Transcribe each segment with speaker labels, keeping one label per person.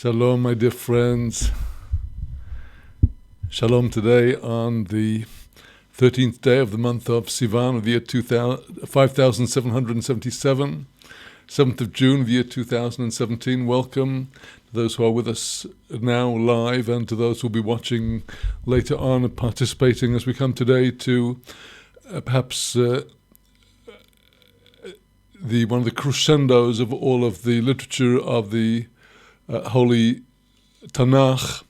Speaker 1: Shalom, my dear friends. Shalom today on the 13th day of the month of Sivan of the year 5777, 7th of June of the year 2017. Welcome to those who are with us now live and to those who will be watching later on and participating as we come today to perhaps one of the crescendos of all of the literature of the Holy Tanakh.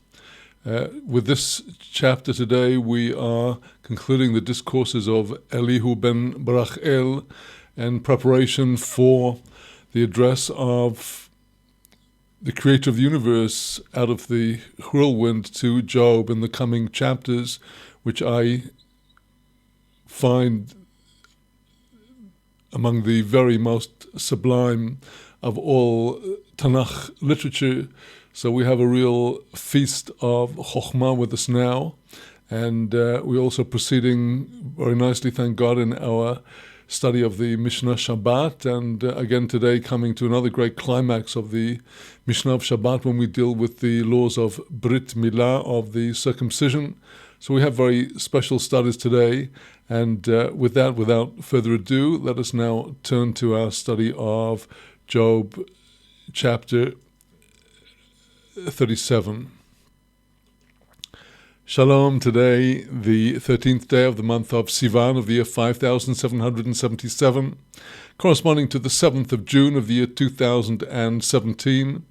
Speaker 1: With this chapter today, we are concluding the discourses of Elihu ben Barachel in preparation for the address of the creator of the universe out of the whirlwind to Job in the coming chapters, which I find among the very most sublime of all Tanakh literature. So we have a real feast of Chokhmah with us now, and we're also proceeding very nicely, thank God, in our study of the Mishnah Shabbat, and again today coming to another great climax of the Mishnah of Shabbat when we deal with the laws of Brit Milah, of the circumcision. So we have very special studies today, and with that, without further ado, let us now turn to our study of Job chapter 37. Shalom, today, the 13th day of the month of Sivan of the year 5777, corresponding to the 7th of June of the year 2017.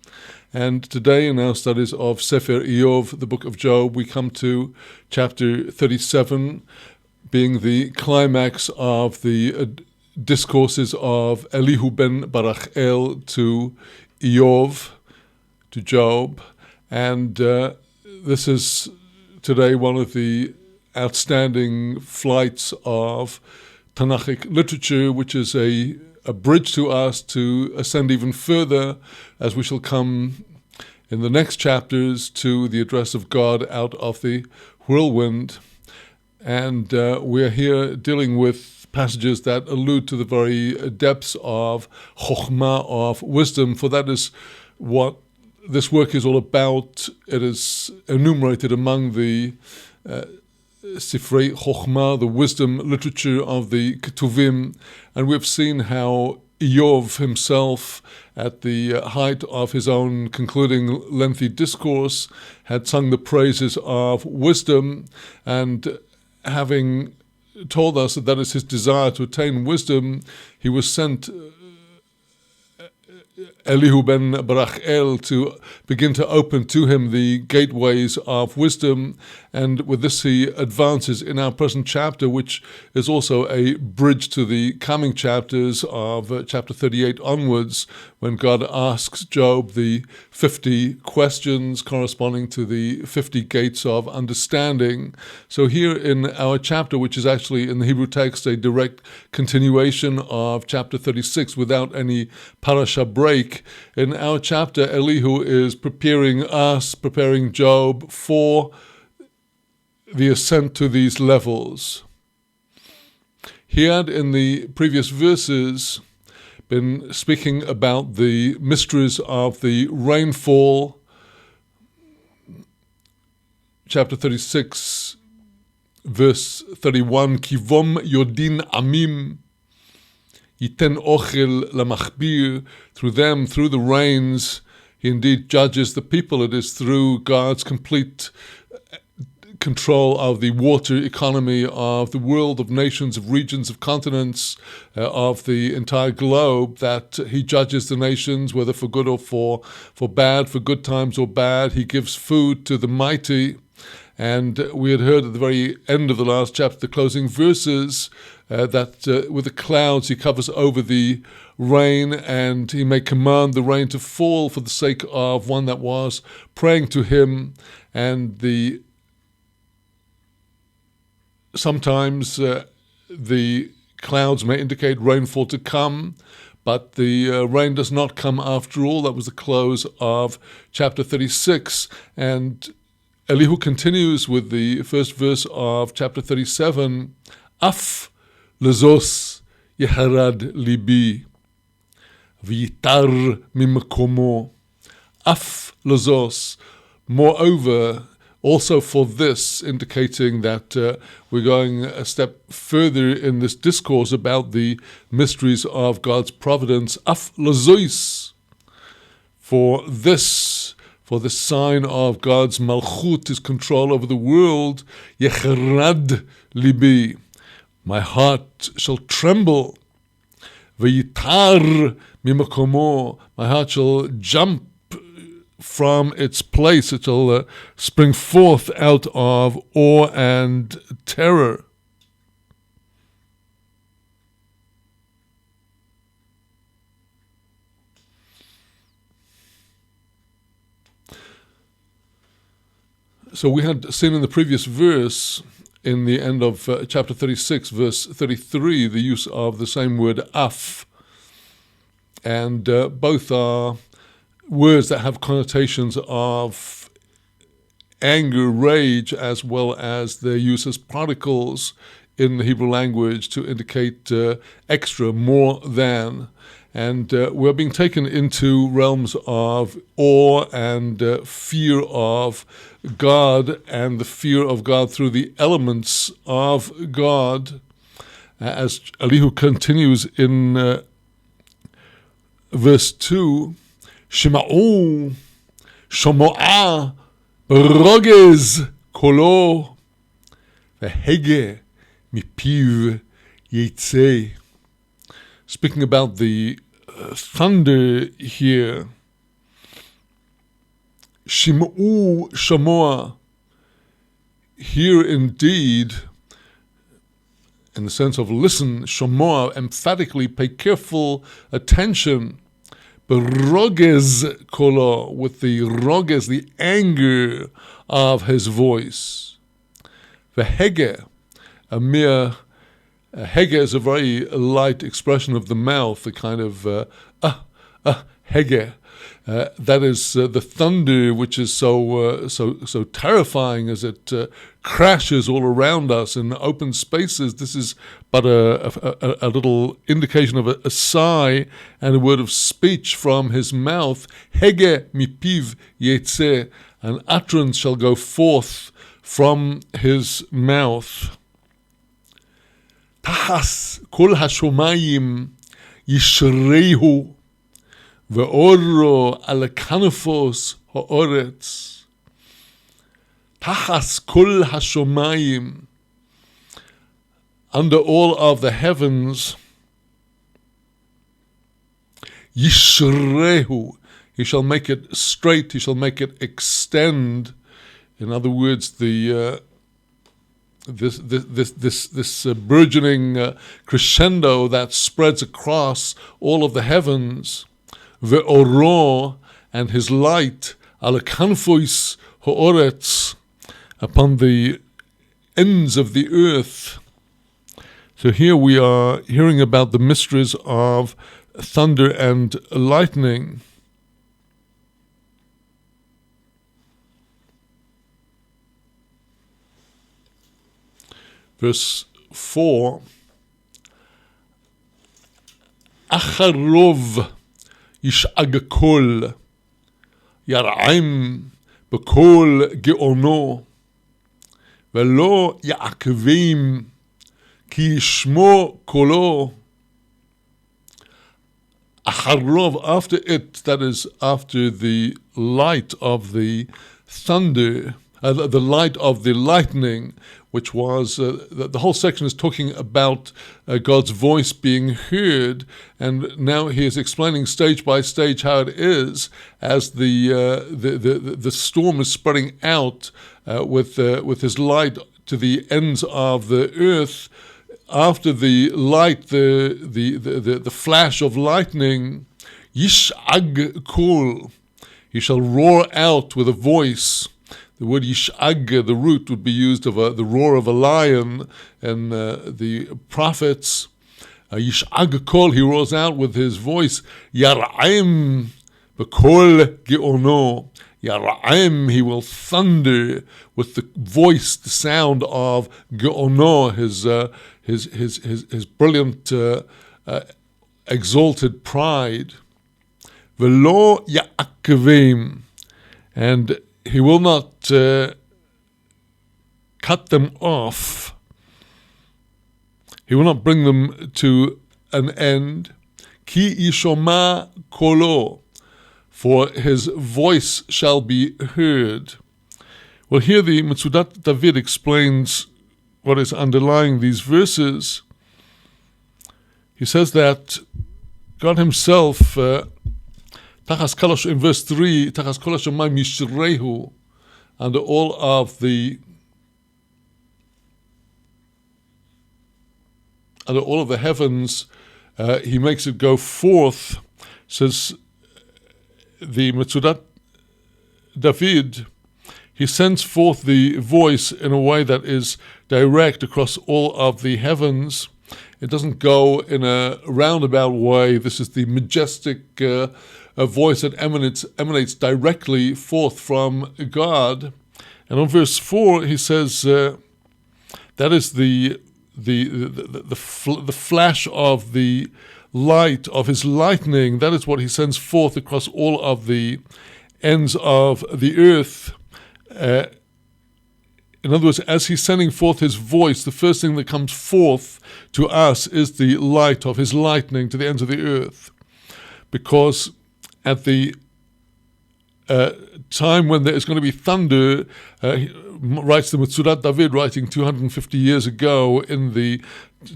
Speaker 1: And today in our studies of Sefer Iyov, the book of Job, we come to chapter 37, being the climax of the discourses of Elihu ben Barachel to Iyov, to Job, and this is today one of the outstanding flights of Tanakhic literature, which is a bridge to us to ascend even further, as we shall come in the next chapters to the address of God out of the whirlwind. And we're here dealing with passages that allude to the very depths of Chokhmah, of wisdom, for that is what this work is all about. It is enumerated among the Sifrei Chokhmah, the wisdom literature of the Ketuvim, and we've seen how Iyov himself, at the height of his own concluding lengthy discourse, had sung the praises of wisdom, and having told us that is his desire to attain wisdom, he was sent Elihu ben Barachel to begin to open to him the gateways of wisdom, and with this he advances in our present chapter, which is also a bridge to the coming chapters of chapter 38 onwards, when God asks Job the 50 questions corresponding to the 50 gates of understanding. So here in our chapter, which is actually in the Hebrew text a direct continuation of chapter 36 without any parasha break, in our chapter Elihu is preparing Job for the ascent to these levels. He had in the previous verses been speaking about the mysteries of the rainfall. Chapter 36, verse 31, Kivom Yodin Amim, Yiten Ochel Lamachbir, through them, through the rains, he indeed judges the people. It is through God's complete control of the water economy of the world, of nations, of regions, of continents, of the entire globe, that he judges the nations, whether for good or for bad, for good times or bad. He gives food to the mighty. And we had heard at the very end of the last chapter, the closing verses, that with the clouds he covers over the rain, and he may command the rain to fall for the sake of one that was praying to him. And sometimes the clouds may indicate rainfall to come, but the rain does not come after all. That was the close of chapter 36. And Elihu continues with the first verse of chapter 37, Af lezos yeharad libi, v'yitar mimakomo. Af lezos, moreover, also for this, indicating that we're going a step further in this discourse about the mysteries of God's providence. Af lezois, for this sign of God's malchut, his control over the world, yecharad libi, my heart shall tremble, V'yitar mimakomo, my heart shall jump from its place, it shall spring forth out of awe and terror. So we had seen in the previous verse, in the end of chapter 36, verse 33, the use of the same word af. And both are words that have connotations of anger, rage, as well as their use as particles in the Hebrew language to indicate extra, more than. And we're being taken into realms of awe and fear of God, and the fear of God through the elements of God. As Elihu continues in verse 2, Shema'u, Shomo'a, Rogez, Kolo, Vehege, Mipiv, Yitzei. Speaking about the thunder here, Shim'u Shamoa, here indeed, in the sense of listen, Shamoa, emphatically pay careful attention, Berogez Kolo, with the rogez, the anger of his voice. Vehege, a mere hege is a very light expression of the mouth, a kind of hege. That is the thunder, which is so terrifying as it crashes all around us in open spaces. This is but a little indication of a sigh and a word of speech from his mouth. Hege mipiv yetze, an utterance shall go forth from his mouth. Tachas kol hashomayim yishrehu ve'oro al kanafos ha'oretz. Tachas kol hashomayim, under all of the heavens, yishrehu, he shall make it straight, he shall make it extend. In other words, this burgeoning crescendo that spreads across all of the heavens, ve'oro, and his light, al kanfois ha'oretz, upon the ends of the earth. So here we are hearing about the mysteries of thunder and lightning. Verse 4, Acharov yish'ag kol, yar'im b'kol ge'ono, ve'lo ya'akvim, ki yishmo kolo. Acharov, after it, that is, after the light of the thunder, the light of the lightning, which was, the whole section is talking about God's voice being heard, and now he is explaining stage by stage how it is as the storm is spreading out with his light to the ends of the earth. After the light, the flash of lightning, yish'ag kol, he shall roar out with a voice. The word yish'ag, the root would be used of the roar of a lion, and the prophets, yish'ag kol, he roars out with his voice, yar'im b'kol ge'ono, yar'im, he will thunder with the voice, the sound of ge'ono, his brilliant, exalted pride. V'lo ya'akvim, and he will not cut them off. He will not bring them to an end. Ki yishoma kolo, for his voice shall be heard. Well, here the Metzudat David explains what is underlying these verses. He says that God himself, Tachas Kolosh in verse 3, Tachas Kolosh Shamayim Yishrehu, under all of the heavens, he makes it go forth. Says the Metzudat David, he sends forth the voice in a way that is direct across all of the heavens. It doesn't go in a roundabout way. This is the majestic voice that emanates directly forth from God. And on verse 4, he says that is the flash of the light of his lightning. That is what he sends forth across all of the ends of the earth. In other words, as he's sending forth his voice, the first thing that comes forth to us is the light of his lightning to the ends of the earth. Because at the time when there is going to be thunder, writes the Metzudat David, writing 250 years ago in the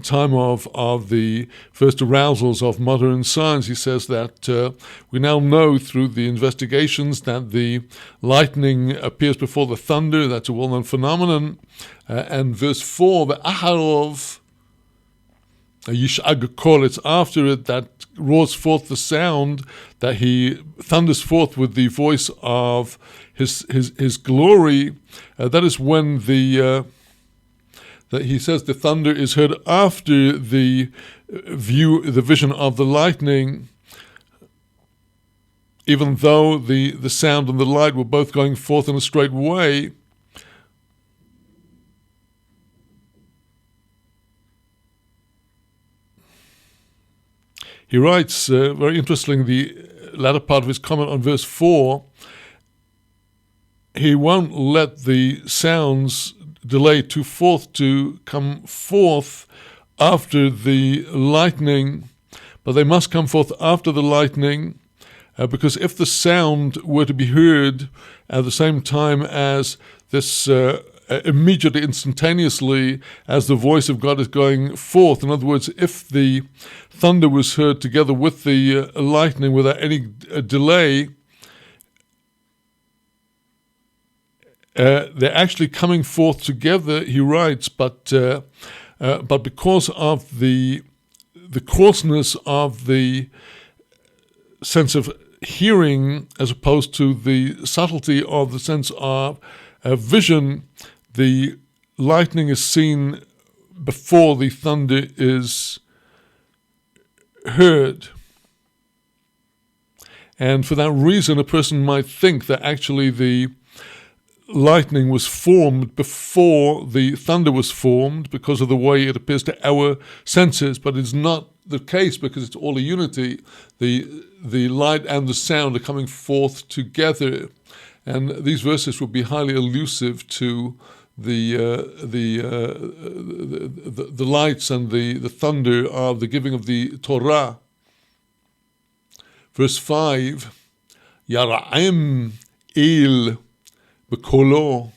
Speaker 1: time of the first arousals of modern science, he says that we now know through the investigations that the lightning appears before the thunder. That's a well-known phenomenon. And verse 4, the Aharov, Yish'ag Kol, it's after it that roars forth the sound, that he thunders forth with the voice of his glory. That is when that he says the thunder is heard after the vision of the lightning, even though the sound and the light were both going forth in a straight way. He writes, very interesting, the latter part of his comment on verse 4, he won't let the sounds delay too forth to come forth after the lightning, but they must come forth after the lightning, because if the sound were to be heard at the same time as this immediately, instantaneously, as the voice of God is going forth. In other words, if the thunder was heard together with the lightning without any delay, they're actually coming forth together, he writes, but because of the coarseness of the sense of hearing as opposed to the subtlety of the sense of vision, the lightning is seen before the thunder is heard. And for that reason, a person might think that actually the lightning was formed before the thunder was formed because of the way it appears to our senses, but it's not the case because it's all a unity. The light and the sound are coming forth together. And these verses will be highly elusive to the lights and the thunder of the giving of the Torah. Verse 5, Yara'im il b'kolo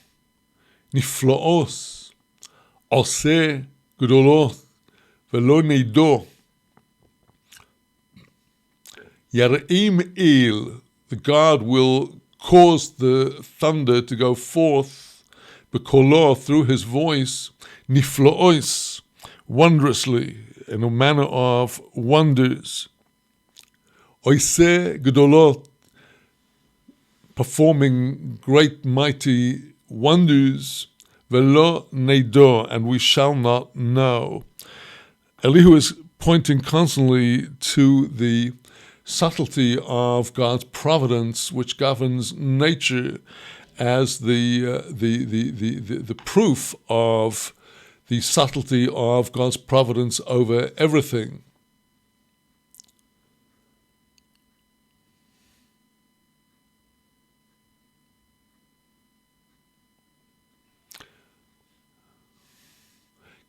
Speaker 1: nifloos oseh gdolot velo neido. Yara'im il, the God will cause the thunder to go forth, b'kolo, through his voice, nifloos, wondrously, in a manner of wonders. Oseh gdolot, performing great mighty wonders, velo neido, and we shall not know. Elihu is pointing constantly to the subtlety of God's providence, which governs nature, as the proof of the subtlety of God's providence over everything.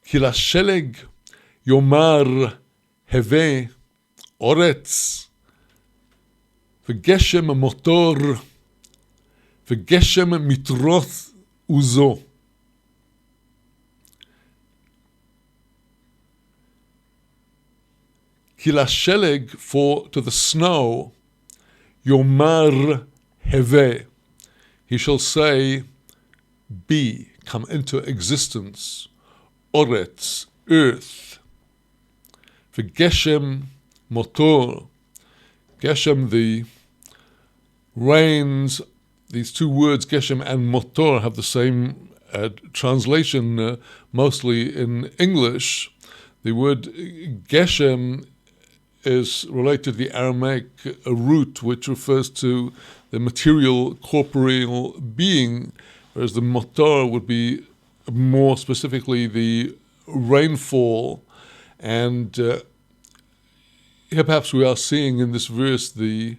Speaker 1: כי לשלג יאמר הווה אורץ, וגשם מוטור, וגשם מטרוס עוזו. Kilasheleg, for to the snow, Yomar Heve, he shall say, be, come into existence, Oretz, earth. For Geshem Motor, Geshem, the rains. These two words, Geshem and Motor, have the same translation, mostly in English. The word Geshem is related to the Aramaic root, which refers to the material, corporeal being, whereas the Motor would be more specifically the rainfall. And here perhaps we are seeing in this verse the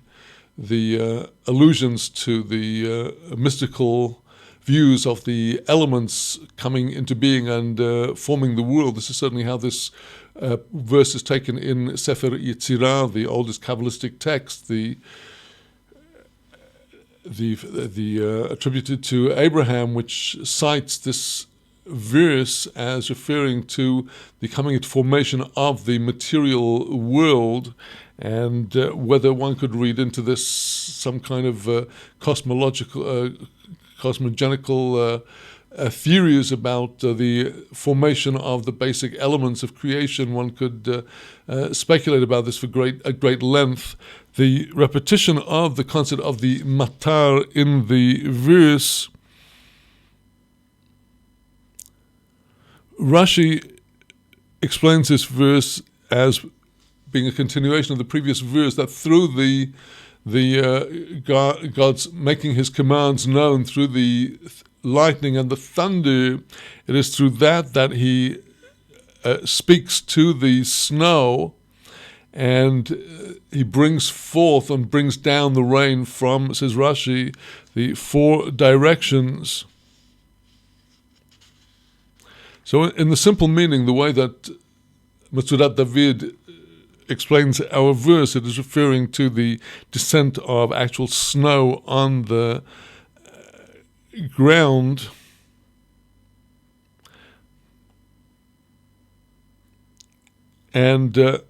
Speaker 1: allusions to the mystical views of the elements coming into being and forming the world. This is certainly how this verse is taken in Sefer Yetzirah, the oldest Kabbalistic text, the attributed to Abraham, which cites this verse as referring to the coming into formation of the material world, and whether one could read into this some kind of cosmogonical theories about the formation of the basic elements of creation. One could speculate about this at great length. The repetition of the concept of the matar in the verse, Rashi explains this verse as being a continuation of the previous verse, that through God's making his commands known through the lightning and the thunder, it is through that he speaks to the snow, and he brings forth and brings down the rain from, says Rashi, the four directions. So in the simple meaning, the way that Metzudat David explains our verse, it is referring to the descent of actual snow on the ground. And according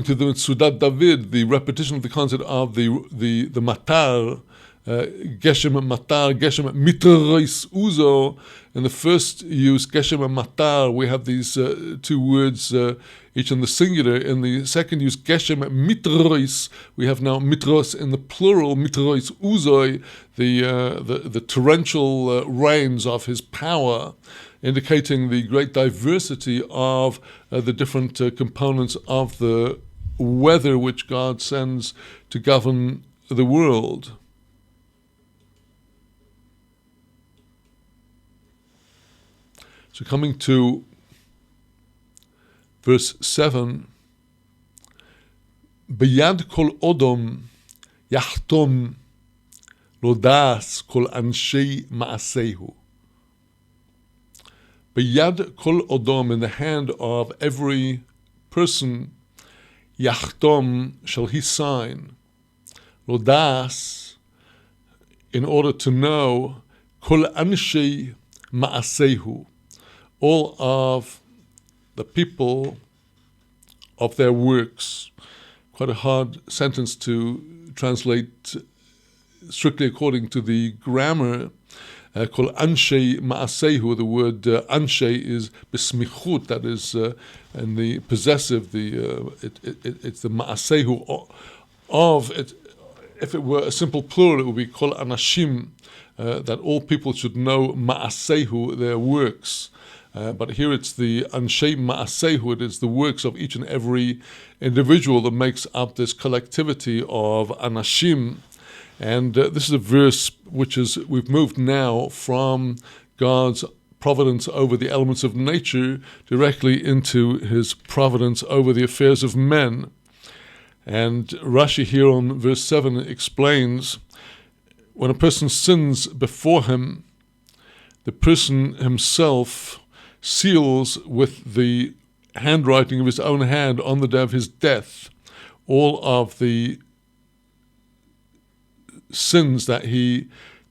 Speaker 1: to the Metzudat David, the repetition of the concept of the matar, Geshem matar, Geshem mitreis uzo. In the first use, Geshem matar, we have these two words, each in the singular. In the second use, Geshem mitreis, we have now mitros in the plural, mitreis uzoi, the torrential rains of his power, indicating the great diversity of the different components of the weather which God sends to govern the world. So coming to verse 7, B'yad kol odom yachtom lodas kol anshei ma'asehu. B'yad kol odom, in the hand of every person, yachtom, shall he sign, lodas, in order to know, kol anshei ma'asehu, all of the people of their works. Quite a hard sentence to translate strictly according to the grammar. Kol anshei ma'asehu, the word anshei is besmichut, that is in the possessive, it's the ma'asehu of it. If it were a simple plural, it would be kol anashim, that all people should know ma'asehu, their works. But here it's the Anshei Ma'asehu, it is the works of each and every individual that makes up this collectivity of Anashim. And this is a verse which is, we've moved now from God's providence over the elements of nature directly into his providence over the affairs of men. And Rashi here on verse 7 explains, when a person sins before him, the person himself seals with the handwriting of his own hand on the day of his death all of the sins that he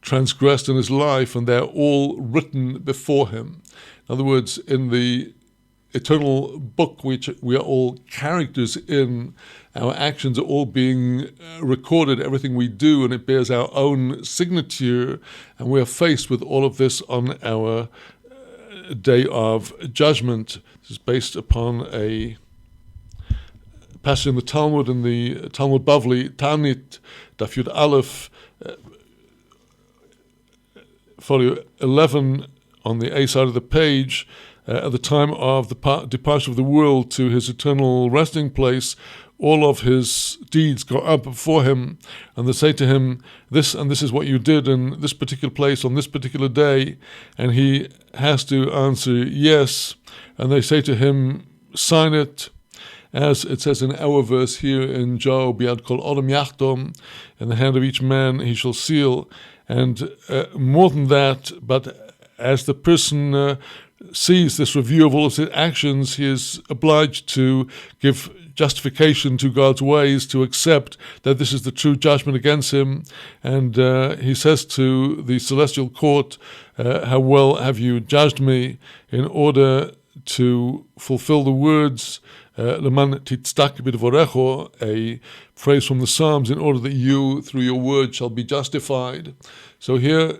Speaker 1: transgressed in his life, and they're all written before him. In other words, in the eternal book, which we are all characters in, our actions are all being recorded, everything we do, and it bears our own signature, and we are faced with all of this on our day of judgment. This is based upon a passage in the Talmud, in the Talmud Bavli, Tanit, Daf Yud Aleph, folio 11, on the A side of the page. At the time of the departure of the world to his eternal resting place, all of his deeds go up before him, and they say to him, this and this is what you did in this particular place on this particular day, and he has to answer yes, and they say to him, sign it, as it says in our verse here in Job, Yad kol odom yachtom, in the hand of each man he shall seal, and more than that, but as the person sees this review of all of his actions, he is obliged to give justification to God's ways, to accept that this is the true judgment against him. And he says to the celestial court, how well have you judged me, in order to fulfill the words, Leman titzdak b'dvorecho, a phrase from the Psalms, in order that you, through your word, shall be justified. So here,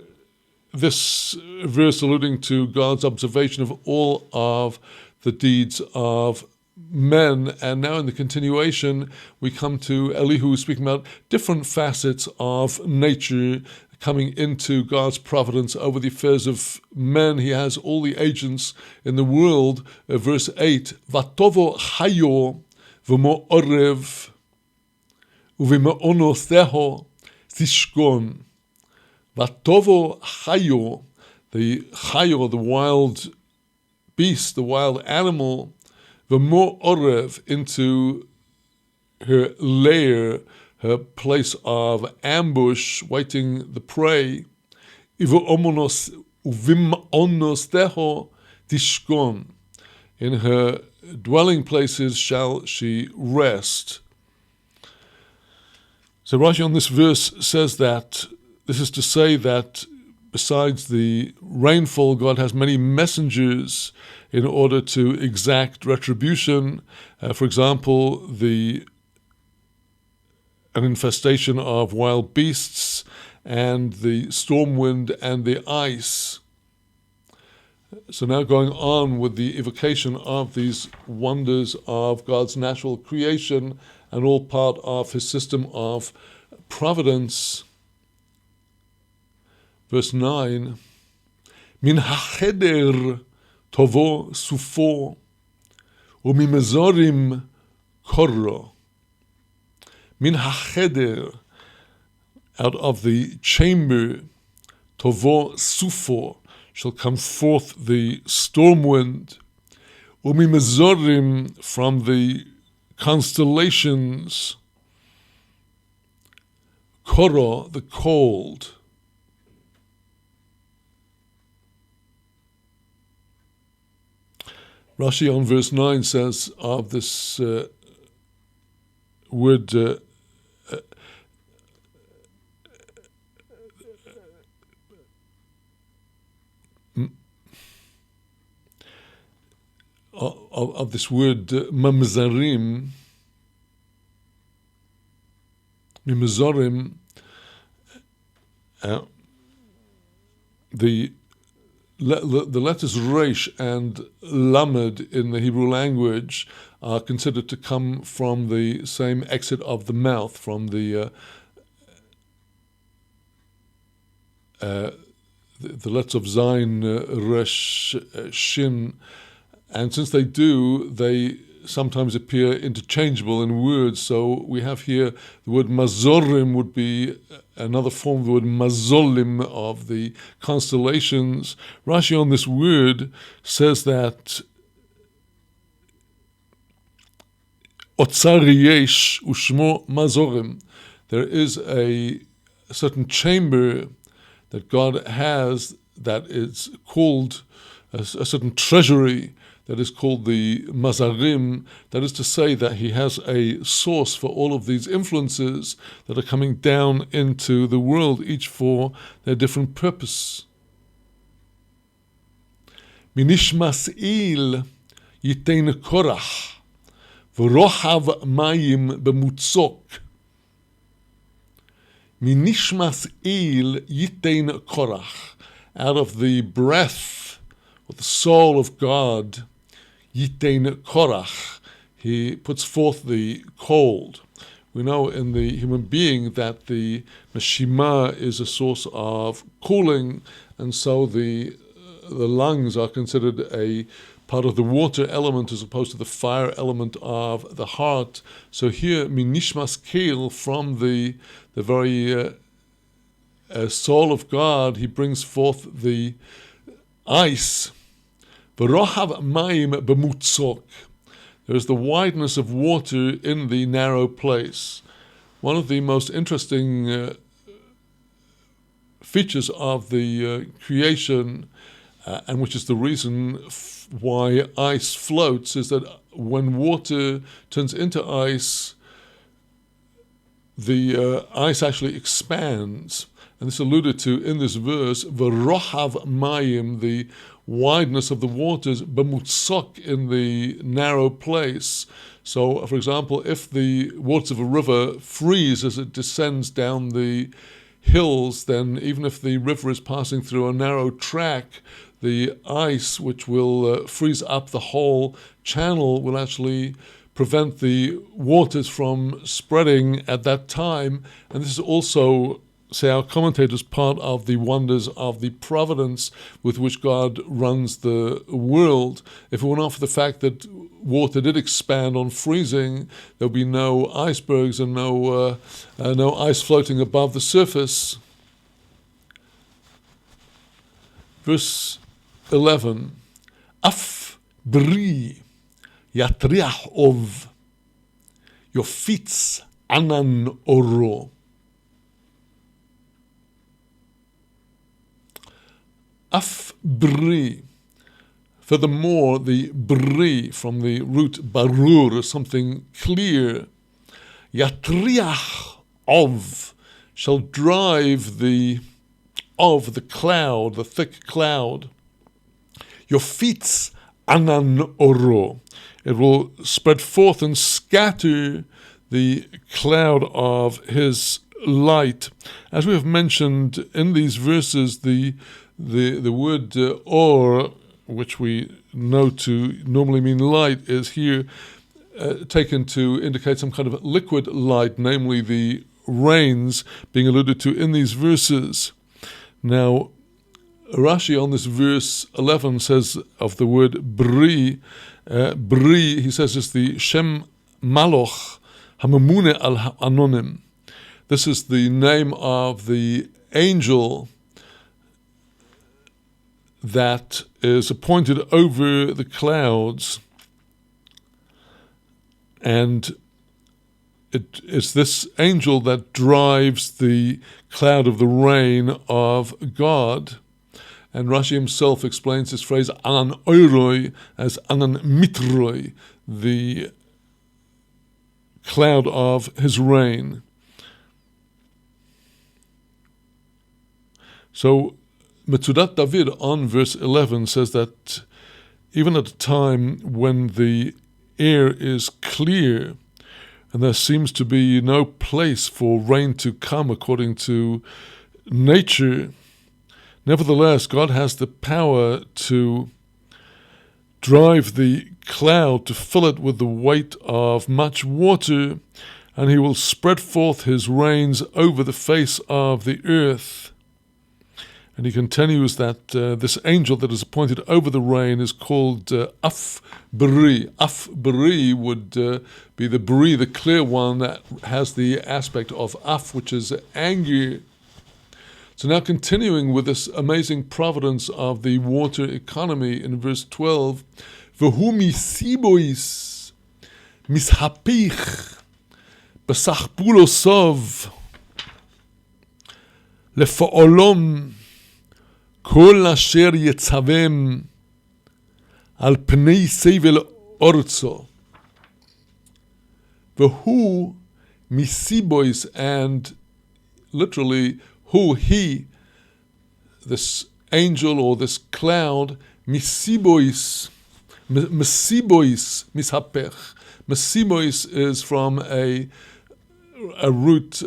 Speaker 1: this verse alluding to God's observation of all of the deeds of men, and now in the continuation we come to Elihu speaking about different facets of nature coming into God's providence over the affairs of men. He has all the agents in the world. Verse 8, Vatovo hayo v'mo orev uv'me'onotheho tishkon. Vatovo hayo, the wild beast, the wild animal, v'mo orev, into her lair, her place of ambush, waiting the prey. Uv'me'onosteho tishkon, in her dwelling places shall she rest. So Rashi on this verse says that this is to say that besides the rainfall, God has many messengers in order to exact retribution. For example, an infestation of wild beasts, and the storm wind and the ice. So now going on with the evocation of these wonders of God's natural creation, and all part of his system of providence. Verse 9, Min hacheder tovo sufo, umimezorim korro. Min hacheder, out of the chamber, tovo sufo, shall come forth the storm wind, umimezorim, from the constellations, korro, the cold. Rashi on verse 9 says of this word of this word mamzarim, mimezorim, the letters Resh and Lamed in the Hebrew language are considered to come from the same exit of the mouth, from the letters of Zayin, Resh, Shin, and since they do, they sometimes appear interchangeable in words. So we have here the word mazorim would be another form of the word mazolim, of the constellations. Rashi on this word says that otzar yesh ushmo mazorim, there is a certain chamber that God has that is called a certain treasury that is called the Mazarim. That is to say that he has a source for all of these influences that are coming down into the world, each for their different purpose. Minishmas il yitein korach v'rochav mayim b'mutzok. Minishmas il yitein korach. Out of the breath or the soul of God, Yitein Korach, he puts forth the cold. We know in the human being that the neshima is a source of cooling, and so the lungs are considered a part of the water element as opposed to the fire element of the heart. So here, minishmas keel, from the very soul of God, he brings forth the ice. V'rochav mayim b'mutzok. There is the wideness of water in the narrow place. One of the most interesting features of the creation, and which is the reason why ice floats, is that when water turns into ice, the ice actually expands. And this alluded to in this verse, v'rochav mayim, the wideness of the waters, b'mutzok, in the narrow place. So, for example, if the waters of a river freeze as it descends down the hills, then even if the river is passing through a narrow track, the ice, which will freeze up the whole channel, will actually prevent the waters from spreading at that time. And this is also, say our commentators, part of the wonders of the providence with which God runs the world. If it were not for the fact that water did expand on freezing, there would be no icebergs and no ice floating above the surface. Verse 11, Af bri yatriach ov yofitz anan oro. Af bri. Furthermore, the bri from the root barur, something clear. Yatriach of, shall drive the cloud, the thick cloud. Yofitz anan oro. It will spread forth and scatter the cloud of his light. As we have mentioned in these verses, the word or, which we know to normally mean light, is here taken to indicate some kind of liquid light, namely the rains being alluded to in these verses. Now, Rashi on this verse 11 says of the word bri, he says it's the Shem Maloch Hamamune al Anonim. This is the name of the angel that is appointed over the clouds, and it's this angel that drives the cloud of the rain of God. And Rashi himself explains this phrase anan oiroi as anan mitroi, the cloud of his rain. So Metzudat David on verse 11 says that even at a time when the air is clear and there seems to be no place for rain to come according to nature, nevertheless, God has the power to drive the cloud, to fill it with the weight of much water, and he will spread forth his rains over the face of the earth. And he continues that this angel that is appointed over the rain is called Af Bri. Af Bri would be the Bri, the clear one, that has the aspect of Af, which is anger. So now continuing with this amazing providence of the water economy in verse 12, V'hu misibois mishapich b'sachpulosov lefa'olom kol asher yetzavem al pnei sevel orzo. V'hu misibois, and literally he, this angel or this cloud, misibois, mishapech. Mesibois is from a root,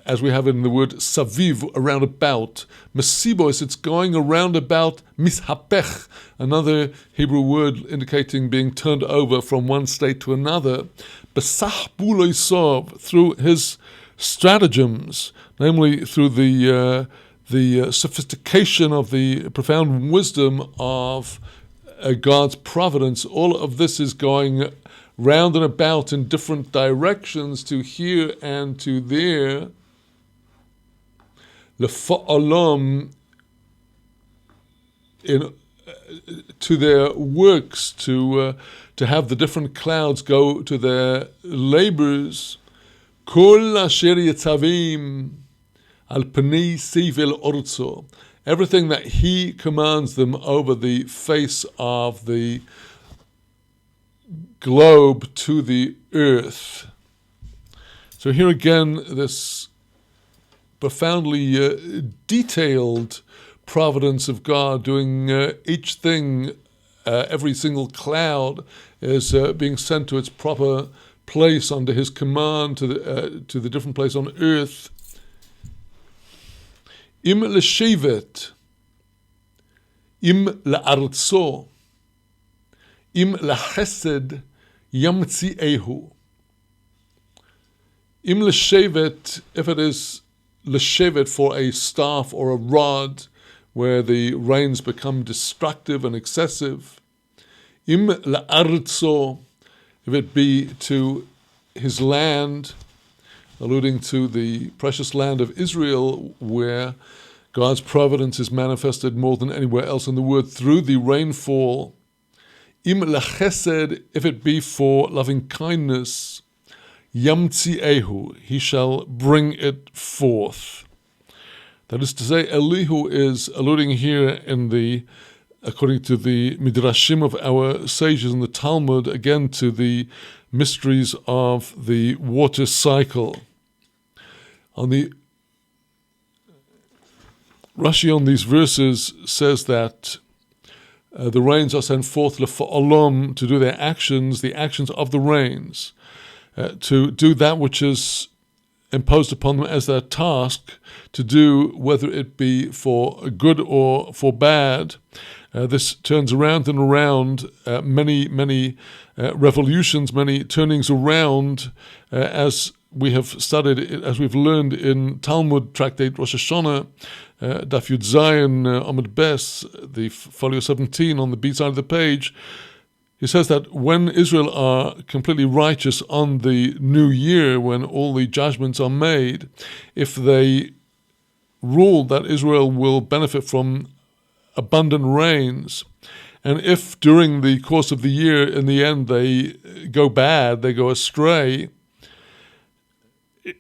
Speaker 1: as we have in the word saviv, around about. Mesibois, it's going around about. Mishapech, another Hebrew word indicating being turned over from one state to another. Besach buloisov, through his stratagems, namely through the sophistication of the profound wisdom of God's providence. All of this is going round and about in different directions, to here and to there. Lefa'olam, to their works, to have the different clouds go to their labors. Kol asher yitzavim al pnei sevel orzo. Everything that he commands them over the face of the globe to the earth. So here again, this profoundly detailed providence of God, doing each thing, every single cloud is being sent to its proper place under his command, to the different place on earth. Im l'shevet, im la'artso, im la'chesed yamtzi'ehu. Im l'shevet, if it is l'shevet for a staff or a rod, where the rains become destructive and excessive. Im la'artso, if it be to his land, alluding to the precious land of Israel, where God's providence is manifested more than anywhere else in the world through the rainfall. Im lachesed, if it be for loving kindness, yamtziehu, he shall bring it forth. That is to say, Elihu is alluding here according to the midrashim of our sages in the Talmud, again to the mysteries of the water cycle. Rashi on these verses says that the rains are sent forth lefa'olam, to do their actions, the actions of the rains, to do that which is imposed upon them as their task to do, whether it be for good or for bad. This turns around and around, many revolutions, many turnings around, as we have studied, as we've learned in Talmud tractate Rosh Hashanah, Daf Yud Zayin Amud Bes, the folio 17 on the B side of the page. He says that when Israel are completely righteous on the new year, when all the judgments are made, if they rule that Israel will benefit from abundant rains, and if during the course of the year, in the end, they go bad, they go astray,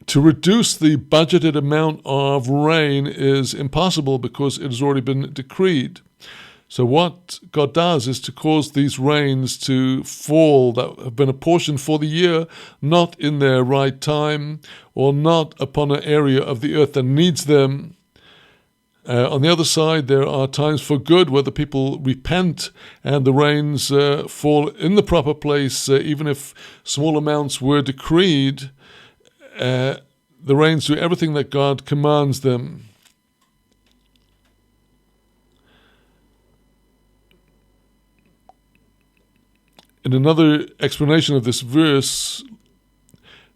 Speaker 1: to reduce the budgeted amount of rain is impossible because it has already been decreed. So what God does is to cause these rains to fall that have been apportioned for the year, not in their right time, or not upon an area of the earth that needs them. On the other side, there are times for good where the people repent and the rains fall in the proper place, even if small amounts were decreed. The rains do everything that God commands them. In another explanation of this verse,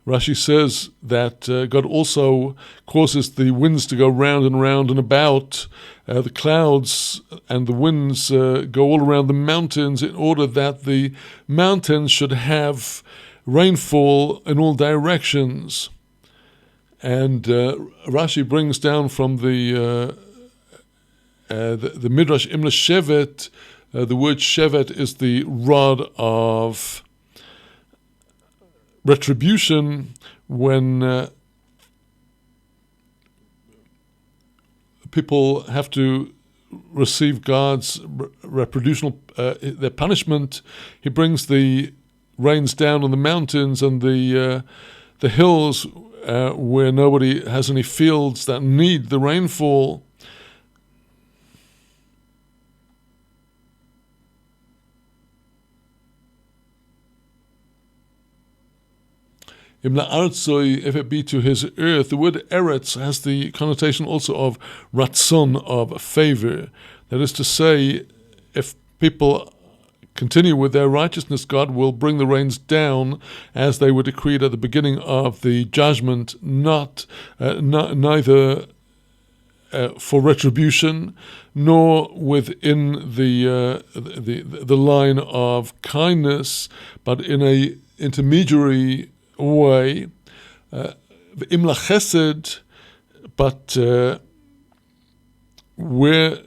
Speaker 1: Rashi says that God also causes the winds to go round and round and about. The clouds and the winds go all around the mountains in order that the mountains should have rainfall in all directions. And Rashi brings down from the Midrash Im Shevet. The word shevet is the rod of retribution, when people have to receive God's their punishment. He brings the rains down on the mountains and the hills where nobody has any fields that need the rainfall. If it be to his earth, the word eretz has the connotation also of ratzon, of favor. That is to say, if people continue with their righteousness, God will bring the rains down as they were decreed at the beginning of the judgment, neither for retribution nor within the line of kindness, but in a intermediary way, imla chesed, but where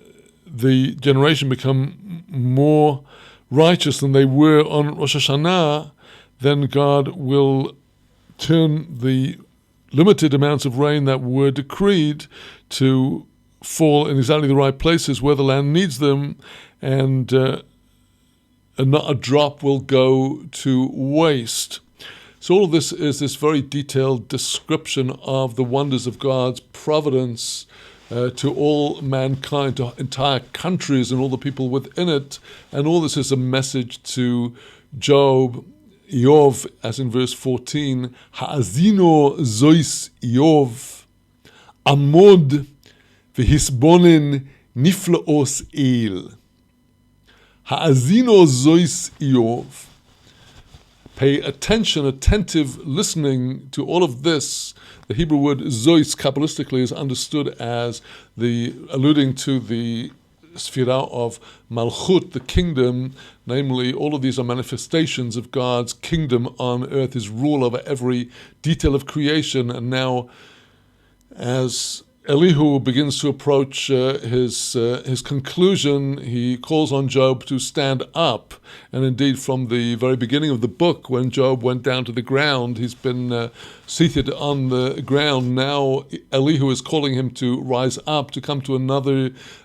Speaker 1: the generation become more righteous than they were on Rosh Hashanah, then God will turn the limited amounts of rain that were decreed to fall in exactly the right places where the land needs them, and not a drop will go to waste. So all of this is this very detailed description of the wonders of God's providence to all mankind, to entire countries and all the people within it. And all this is a message to Job, Iyov, as in verse 14, Ha'azino zois Iyov, amod v'hisbonen niflaos el. Ha'azino zois Iyov. Pay attention, attentive listening to all of this. The Hebrew word zois, Kabbalistically, is understood as alluding to the Sphira of Malchut, the kingdom. Namely, all of these are manifestations of God's kingdom on earth, his rule over every detail of creation. And now, as Elihu begins to approach his conclusion, he calls on Job to stand up. And indeed, from the very beginning of the book, when Job went down to the ground, he's been seated on the ground. Now Elihu is calling him to rise up, to come to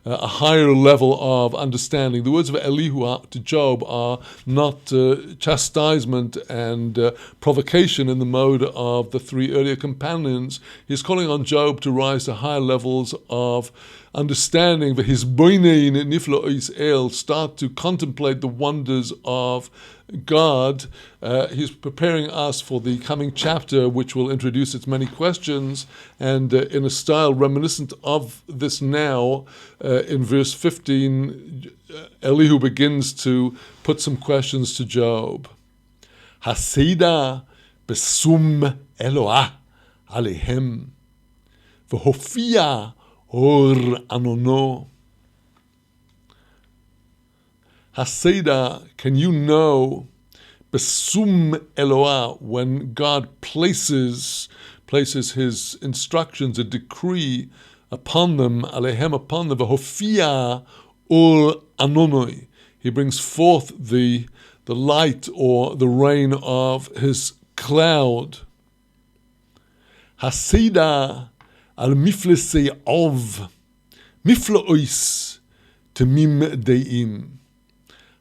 Speaker 1: a higher level of understanding. The words of Elihu to Job are not chastisement and provocation in the mode of the three earlier companions. He's calling on Job to rise to higher levels of understanding. His boinein niflaos el, start to contemplate the wonders of God. He's preparing us for the coming chapter, which will introduce its many questions, and in a style reminiscent of this now, in verse 15, Elihu begins to put some questions to Job. Haseida besum Eloah alehem v'hofia or anono. Haseda, can you know, besum Eloah, when God places his instructions, a decree upon them, alehem, upon them, v'hofia or anonoi. He brings forth the light or the rain of his cloud. Haseda al miflesei of miflaois temim deim.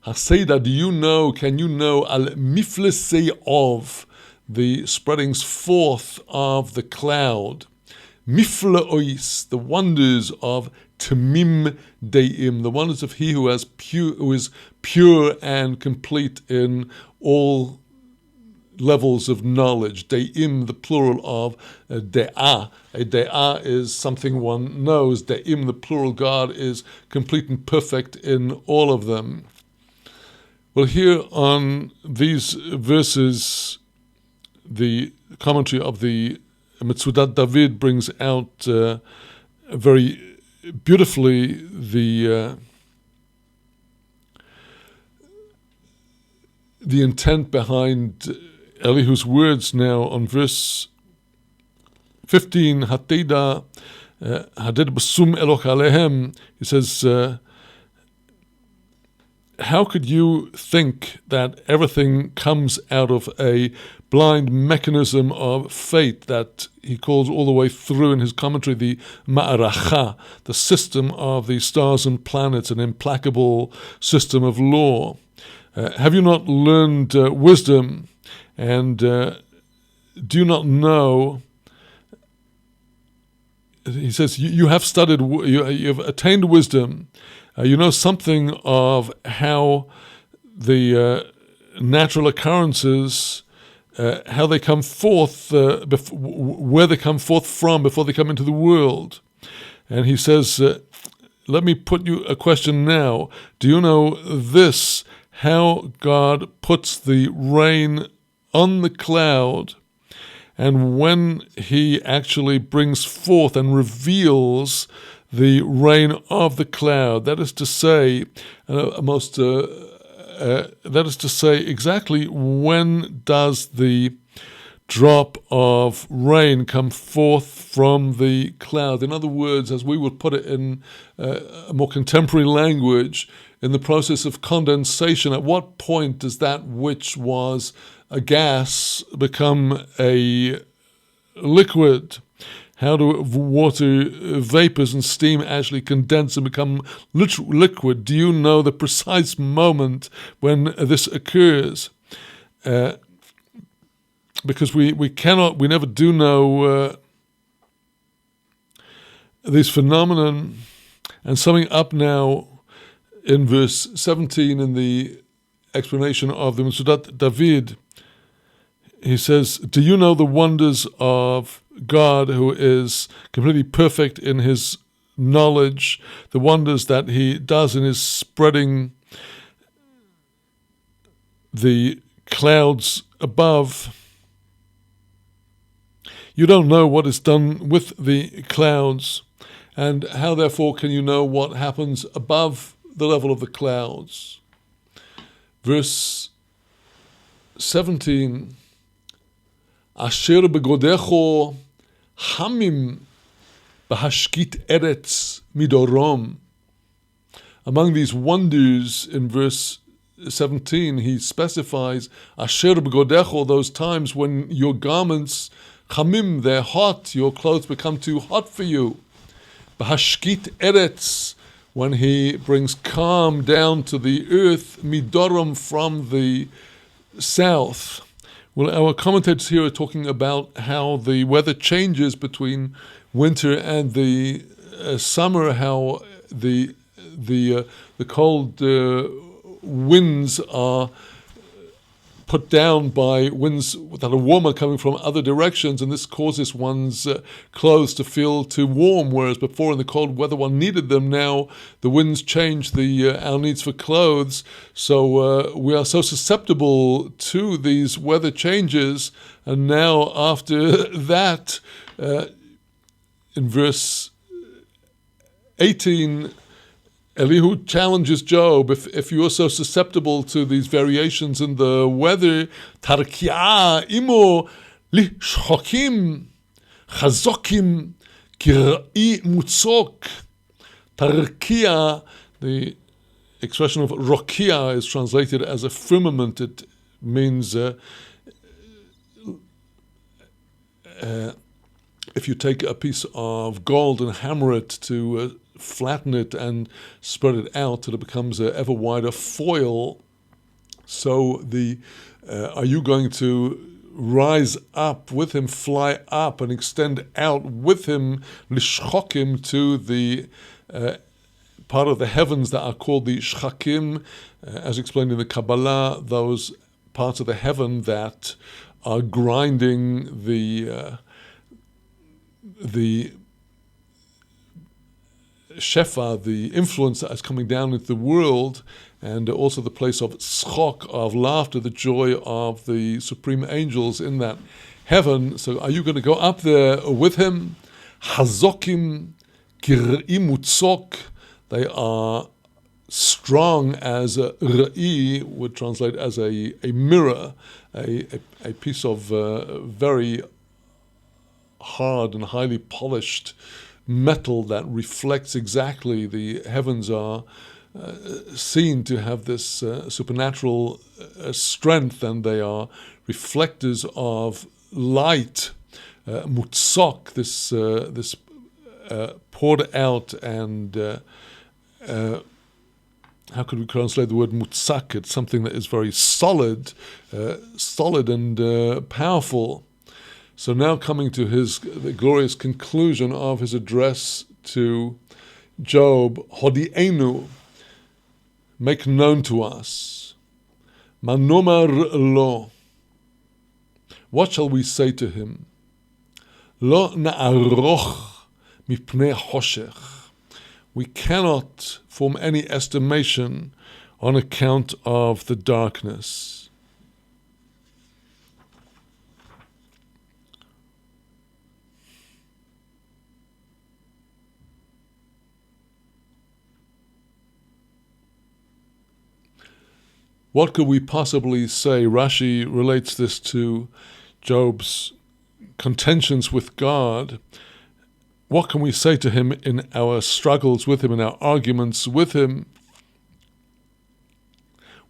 Speaker 1: Haseda, do you know, can you know, al miflesei of, the spreadings forth of the cloud, miflaois, the wonders of temim deim, the wonders of he who is pure and complete in all levels of knowledge. De'im, the plural of de'ah. A de'ah is something one knows. De'im, the plural, God is complete and perfect in all of them. Well, here on these verses, the commentary of the Metzudat David brings out very beautifully the intent behind Elihu's words now on verse 15, Hateda Haded Basum Eloch Alehem. He says, how could you think that everything comes out of a blind mechanism of fate that he calls all the way through in his commentary the ma'aracha, the system of the stars and planets, an implacable system of law? Have you not learned wisdom, and do you not know? He says, you have studied, you have attained wisdom. You know something of how the natural occurrences, how they come forth, where they come forth from before they come into the world. And he says, let me put you a question now. Do you know this, how God puts the rain on the cloud, and when he actually brings forth and reveals the rain of the cloud, that is to say, that is to say, exactly when does the drop of rain come forth from the cloud? In other words, as we would put it in a more contemporary language, in the process of condensation, at what point does that which was a gas become a liquid? How do water vapors and steam actually condense and become liquid? Do you know the precise moment when this occurs? Because we never do know these phenomenon. And summing up now in verse 17 in the explanation of the Mishnah David, he says, do you know the wonders of God, who is completely perfect in his knowledge, the wonders that he does in his spreading the clouds above? You don't know what is done with the clouds, and how therefore can you know what happens above the level of the clouds? Verse 17, Asher begodecho hamim bahashkit eretz midorom. Among these wonders in verse 17, he specifies Asher begodecho, those times when your garments, chamim, they're hot, your clothes become too hot for you. Bahashkit eretz, when he brings calm down to the earth, midorom, from the south. Well, our commentators here are talking about how the weather changes between winter and the summer, how the cold winds are put down by winds that are warmer coming from other directions, and this causes one's clothes to feel too warm, whereas before in the cold weather one needed them. Now the winds change our needs for clothes, so we are so susceptible to these weather changes. And now after that, in verse 18, Elihu challenges Job, if you are so susceptible to these variations in the weather, tarkia imo li shchokim chazokim kir'i mutzok. Tarkia, the expression of rokia, is translated as a firmament. It means if you take a piece of gold and hammer it to flatten it and spread it out till it becomes an ever wider foil. So are you going to rise up with him, fly up and extend out with him, lishchokim, to the part of the heavens that are called the shchakim, as explained in the Kabbalah, those parts of the heaven that are grinding the shefa, the influence that is coming down into the world, and also the place of schok, of laughter, the joy of the supreme angels in that heaven. So are you going to go up there with him? Hazokim kir'i mutzok, they are strong as a ra'i, would translate as a mirror, a piece of very hard and highly polished metal that reflects exactly. The heavens are seen to have this supernatural strength, and they are reflectors of light, mutzok, this poured out, and how could we translate the word mutzak? It's something that is very solid and powerful. So now coming to the glorious conclusion of his address to Job, Hodi'enu, make known to us. Manomar lo. What shall we say to him? Lo na'aroch mipnei choshech. We cannot form any estimation on account of the darkness. What could we possibly say? Rashi relates this to Job's contentions with God. What can we say to him in our struggles with him, in our arguments with him?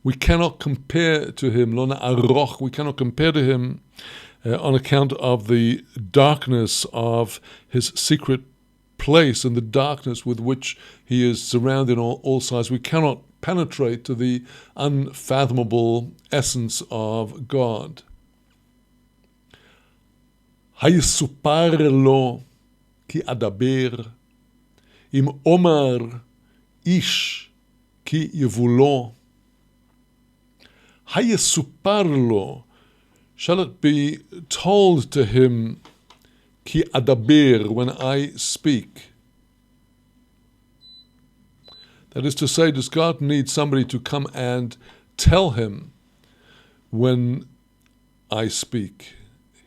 Speaker 1: We cannot compare to him, lo na'aroch, we cannot compare to him on account of the darkness of his secret place and the darkness with which he is surrounded on all sides. We cannot penetrate to the unfathomable essence of God. Hayisupar lo ki adaber, im omar ish ki yevulo. Hayisupar lo, shall it be told to him, ki adaber, when I speak? That is to say, does God need somebody to come and tell him when I speak?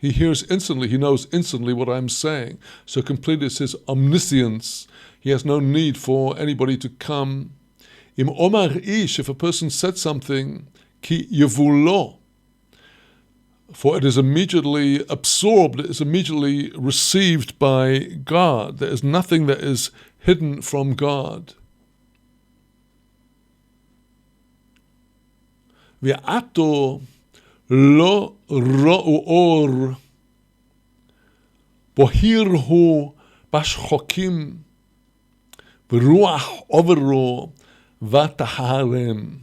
Speaker 1: He hears instantly, he knows instantly what I'm saying. So complete is his omniscience. He has no need for anybody to come. Im omar ish, if a person said something, ki yevulo, for it is immediately absorbed, it is immediately received by God. There is nothing that is hidden from God. Ve'ato lo ro'u or bohir hu bashchokim v'ruach overo v'taharem.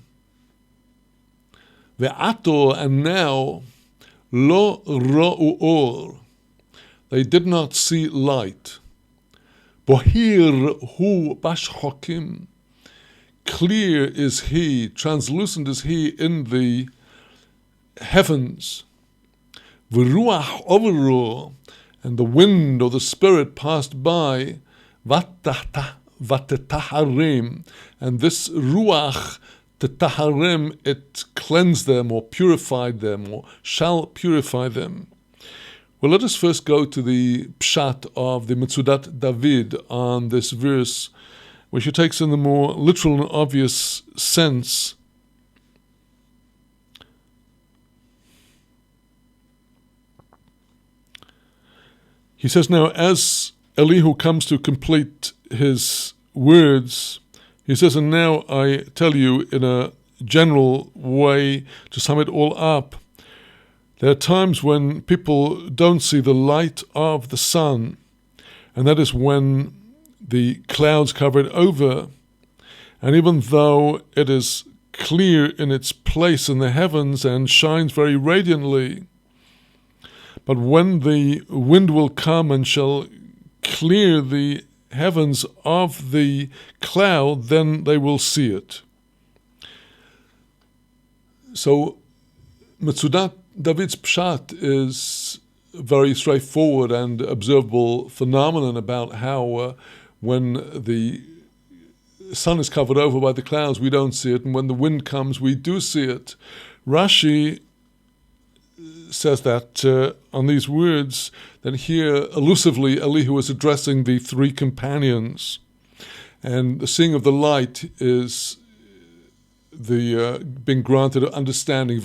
Speaker 1: Ve'ato, and now, lo ro'u or, they did not see light. Bohir hu bashchokim, clear is he, translucent is he in the heavens. V'ruach overo, and the wind or the spirit passed by. V'tetaharem, and this ruach tetaharem, it cleansed them or purified them or shall purify them. Well, let us first go to the pshat of the Metzudat David on this verse, which he takes in the more literal and obvious sense. He says, now, as Elihu comes to complete his words, he says, and now I tell you in a general way, to sum it all up, there are times when people don't see the light of the sun, and that is when the clouds cover it over. And even though it is clear in its place in the heavens and shines very radiantly, but when the wind will come and shall clear the heavens of the cloud, then they will see it. So Metzudat David's pshat is a very straightforward and observable phenomenon about how when the sun is covered over by the clouds, we don't see it, and when the wind comes, we do see it. Rashi says that on these words, that here elusively Elihu is addressing the three companions, and the seeing of the light is being granted understanding.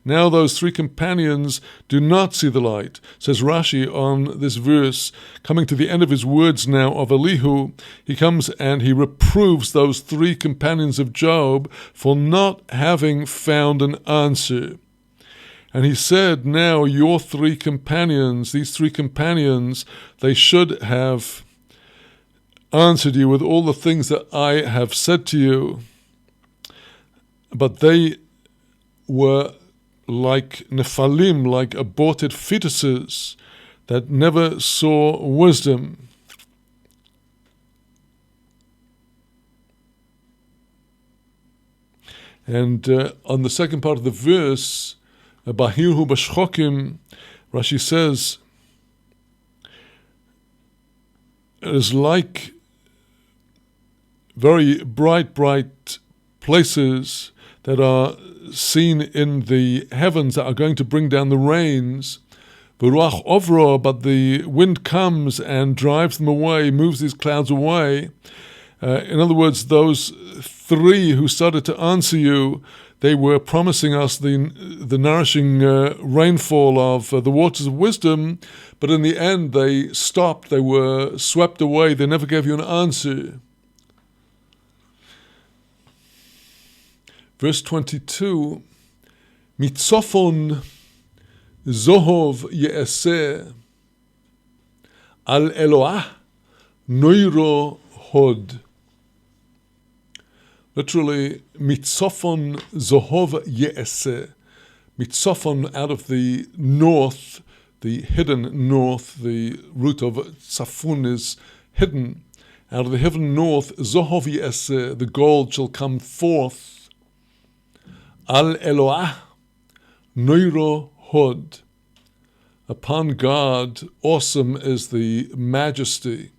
Speaker 1: Now those three companions do not see the light. Says Rashi on this verse, coming to the end of his words now of Elihu, he comes and he reproves those three companions of Job for not having found an answer. And he said, now your three companions, these three companions, they should have answered you with all the things that I have said to you. But they were like Nephalim, like aborted fetuses that never saw wisdom. And on the second part of the verse, Bahirhu Bashchokim, Rashi says, it is like very bright places that are seen in the heavens that are going to bring down the rains. V'ruach ovro, but the wind comes and drives them away, moves these clouds away. In other words, those three who started to answer you, they were promising us the nourishing rainfall of the waters of wisdom, but in the end they stopped, they were swept away, they never gave you an answer. Verse 22, Mitzofon zohov ye'eseh al Eloah noiro hod. Literally, Mitzofon zohov ye'eseh. Mitzofon, out of the north, the hidden north, the root of tzafun is hidden. Out of the hidden north, zohov ye'eseh, the gold shall come forth. Al Eloah noiro hod. Upon God, awesome is the majesty.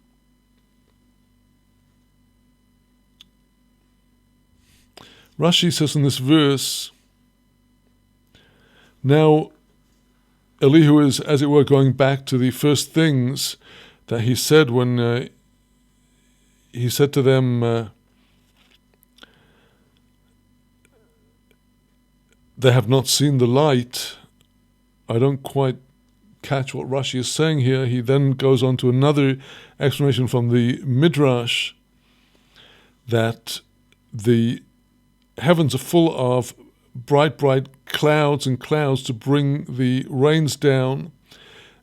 Speaker 1: Rashi says in this verse, now Elihu is, as it were, going back to the first things that he said when he said to them, they have not seen the light. I don't quite catch what Rashi is saying here. He then goes on to another explanation from the Midrash that the heavens are full of bright clouds and clouds to bring the rains down,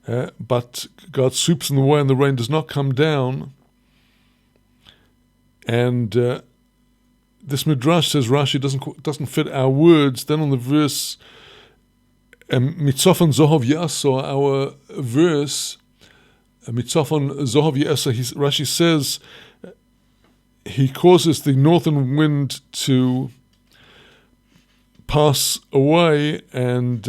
Speaker 1: but God swoops in the way and the rain does not come down. And this Midrash, says Rashi, doesn't fit our words. Then on the verse, Mitzofon Zohov Yaso, our verse, Mitzofon Zohov Yaso, Rashi says, he causes the northern wind to pass away, and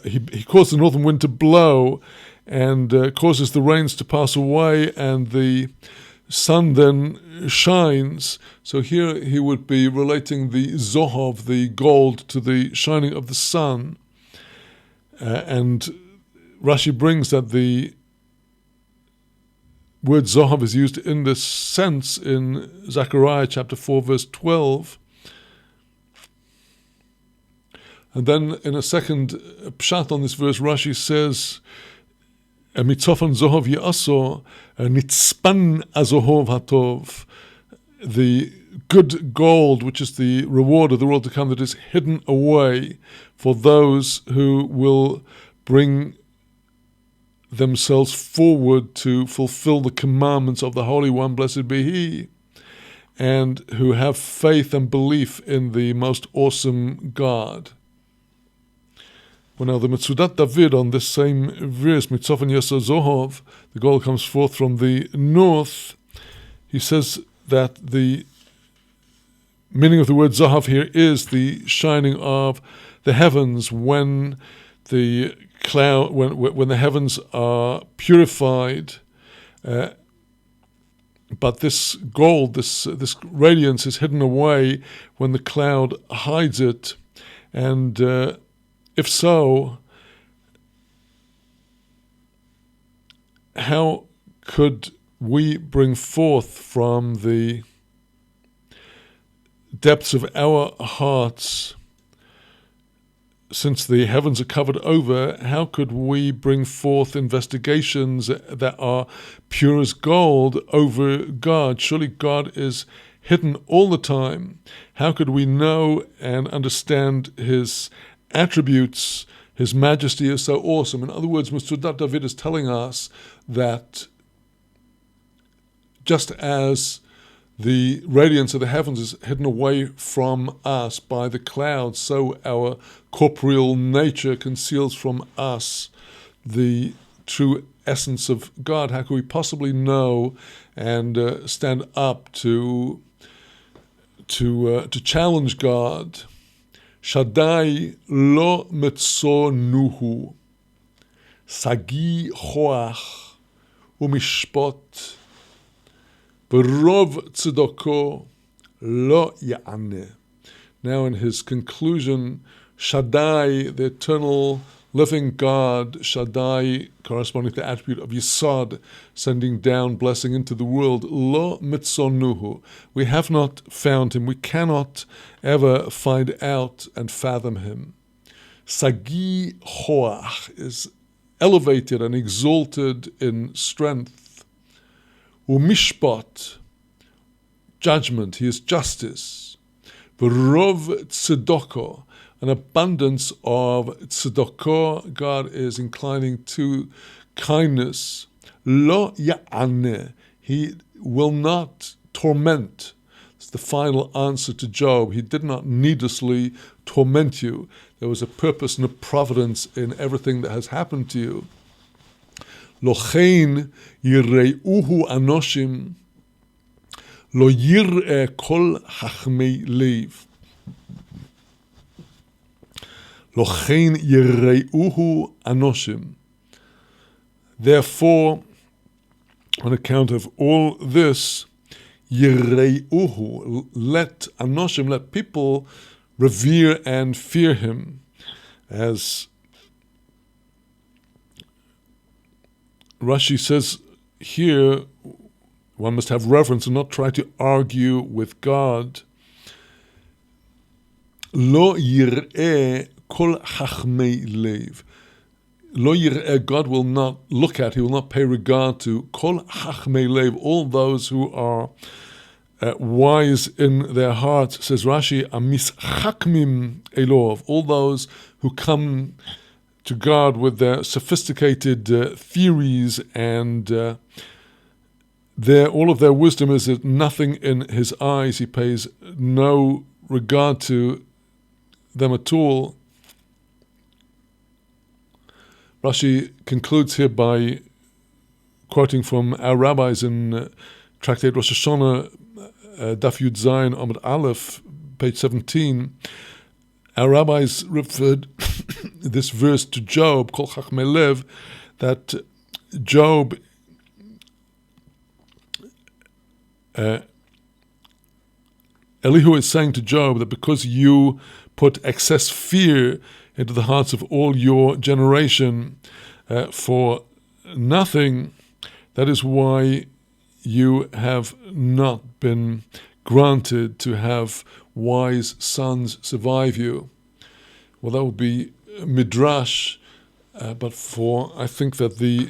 Speaker 1: he caused the northern wind to blow and causes the rains to pass away, and the sun then shines. So here he would be relating the Zohov, the gold, to the shining of the sun. And Rashi brings that the word Zohov is used in this sense in Zechariah chapter 4, verse 12. And then in a second pshat on this verse, Rashi says, Mitzofan Zohov Yaso, Nitzpan Azohov Hatov, the good gold, which is the reward of the world to come, that is hidden away for those who will bring themselves forward to fulfill the commandments of the Holy One, blessed be He, and who have faith and belief in the most awesome God. Well, now the Metzudat David on this same verse, Mitzofan Yasa Zohov, the gold comes forth from the north. He says that the meaning of the word Zohov here is the shining of the heavens when the cloud, when the heavens are purified. But this gold, this radiance is hidden away when the cloud hides it, and if so, how could we bring forth from the depths of our hearts, since the heavens are covered over, how could we bring forth investigations that are pure as gold over God? Surely God is hidden all the time. How could we know and understand his attributes? His majesty is so awesome. In other words, Mr. David is telling us that just as the radiance of the heavens is hidden away from us by the clouds, so our corporeal nature conceals from us the true essence of God. How can we possibly know and stand up to challenge God? Shaddai lo metzonuhu, sagi choach umishpot, Berov tzedoko lo ya'aneh. Now in his conclusion, Shaddai, the eternal living God, Shaddai corresponding to the attribute of Yesod, sending down blessing into the world, lo mitzonuhu. We have not found him. We cannot ever find out and fathom him. Sagi choach is elevated and exalted in strength. Umishpat, judgment, he is justice. V'rov tzedakah, an abundance of tzedakah, God is inclining to kindness. Lo ya'aneh, he will not torment. It's the final answer to Job. He did not needlessly torment you. There was a purpose and a providence in everything that has happened to you. Lochein yireuhu anoshim, lo yir'e kol chachmei lev. Lochein yireuhu anoshim. Therefore, on account of all this, yireuhu, let anoshim, let people revere and fear him. As Rashi says here, one must have reverence and not try to argue with God. Lo yir'eh kol chachmei lev. Lo yir'eh, God will not look at, he will not pay regard to kol chachmei lev, all those who are wise in their hearts, says Rashi, amischakmim elov, all those who come to God with their sophisticated theories and all of their wisdom is that nothing in his eyes. He pays no regard to them at all. Rashi concludes here by quoting from our rabbis in Tractate Rosh Hashanah, Daf Yud Zayin Amud Aleph, page 17. Our rabbis referred this verse to Job, Kol Chachmei Lev, that Job Elihu is saying to Job that because you put excess fear into the hearts of all your generation for nothing, that is why you have not been granted to have wise sons survive you. Well, that would be midrash, but I think that the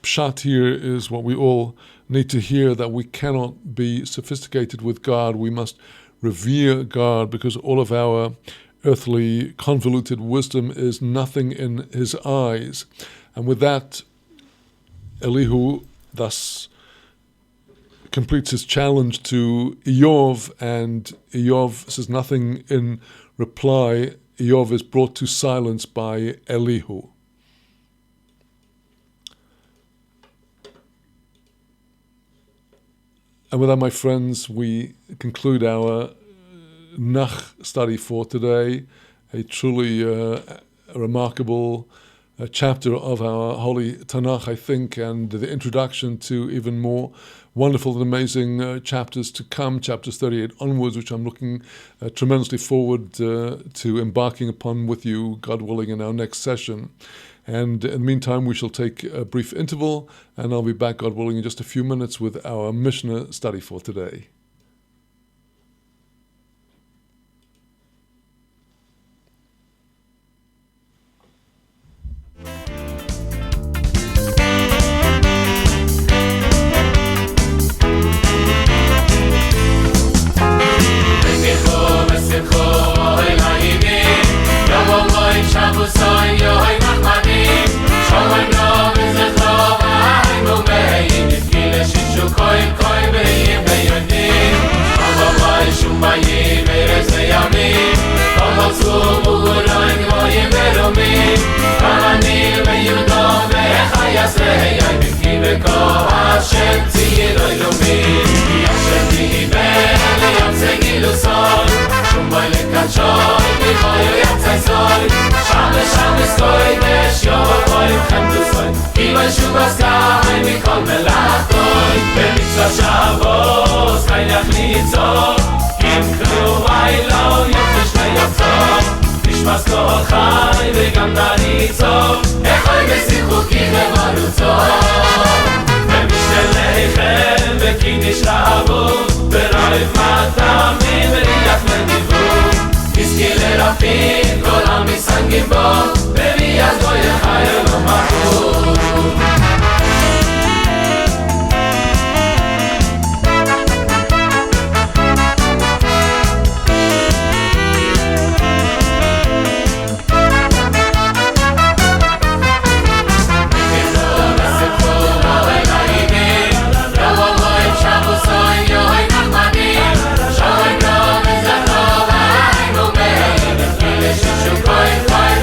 Speaker 1: pshat here is what we all need to hear, that we cannot be sophisticated with God. We must revere God, because all of our earthly convoluted wisdom is nothing in his eyes. And with that, Elihu thus completes his challenge to Eov, and Eov says nothing in reply. Eov is brought to silence by Elihu. And with that, my friends, we conclude our Nach study for today, a truly remarkable chapter of our Holy Tanakh, I think, and the introduction to even more wonderful and amazing chapters to come, chapters 38 onwards, which I'm looking tremendously forward to embarking upon with you, God willing, in our next session. And in the meantime, we shall take a brief interval, and I'll be back, God willing, in just a few minutes with our Mishnah study for today.
Speaker 2: Shumayim eretz veyamim Kol ha'tzum u'roim gvoyim veromim Ka'anim ve'yudom ve'chayas re'yayim Ki b'kol Hashem tziyiroi lomim Ki Hashem tihiber le'yotze gilusoi Shumay lekadshoi v'voyo yatzayzoi Shamesh shamesh kodesh yovoy chemdusoi Ki v'shuvas ka'ay mikol melachtoi B'mitzvah Shabbos kainach nitzor Kimkru vaylo yofish ve'yotzor Nishmas kol chai v'gam daritzor Echoi v'simchu ki chevarutzor V'mishtellechem v'kinish rabu V'roiv matamim v'riach v'nivu Iski l'rafim kol ha'misangim bo V'miyaz bo yechayu lo mahu Shukoi, koi,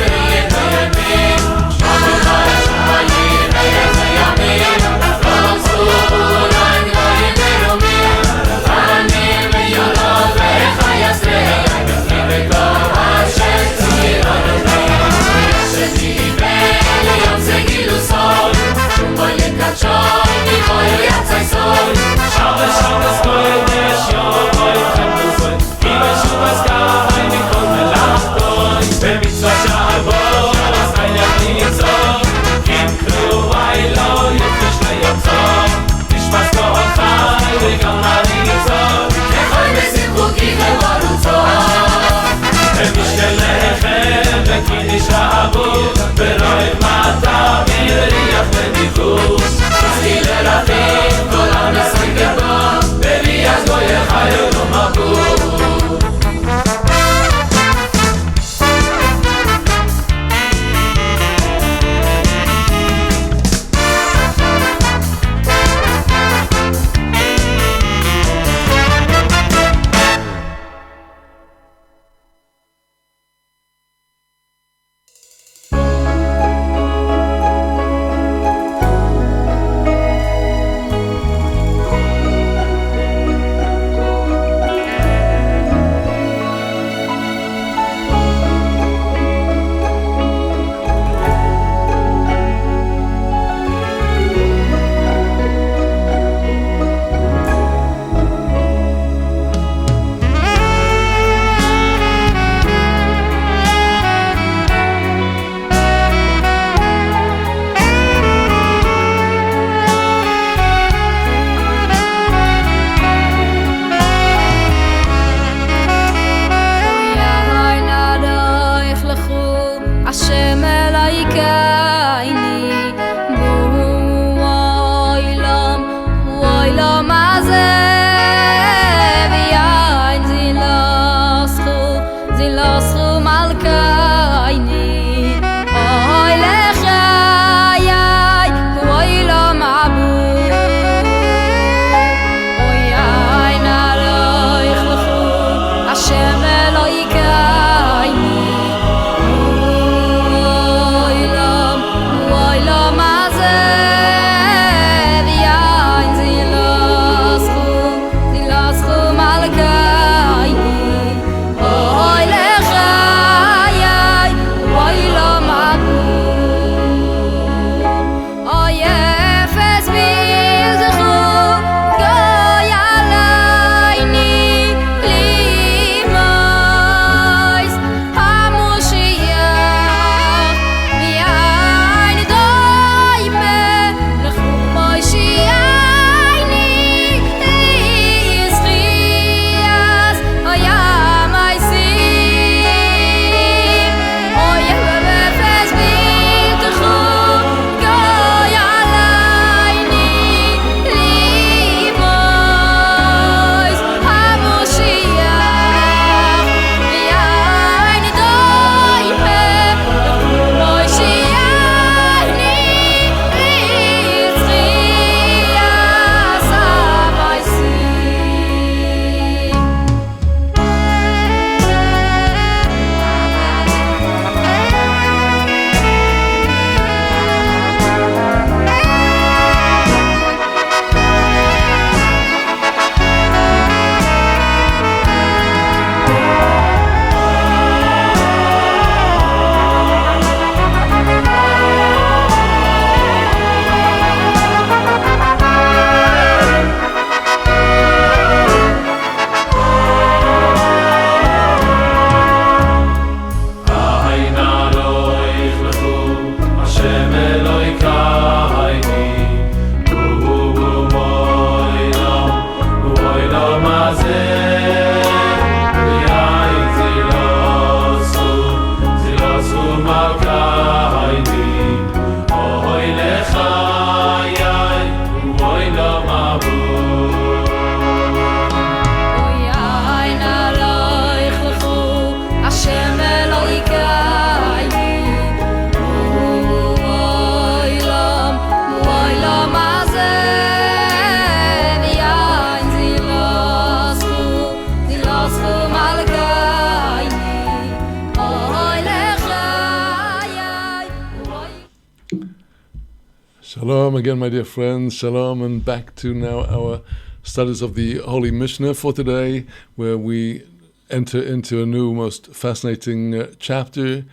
Speaker 1: Shalom again, my dear friends. Shalom, and back to now our studies of the Holy Mishnah for today, where we enter into a new, most fascinating chapter.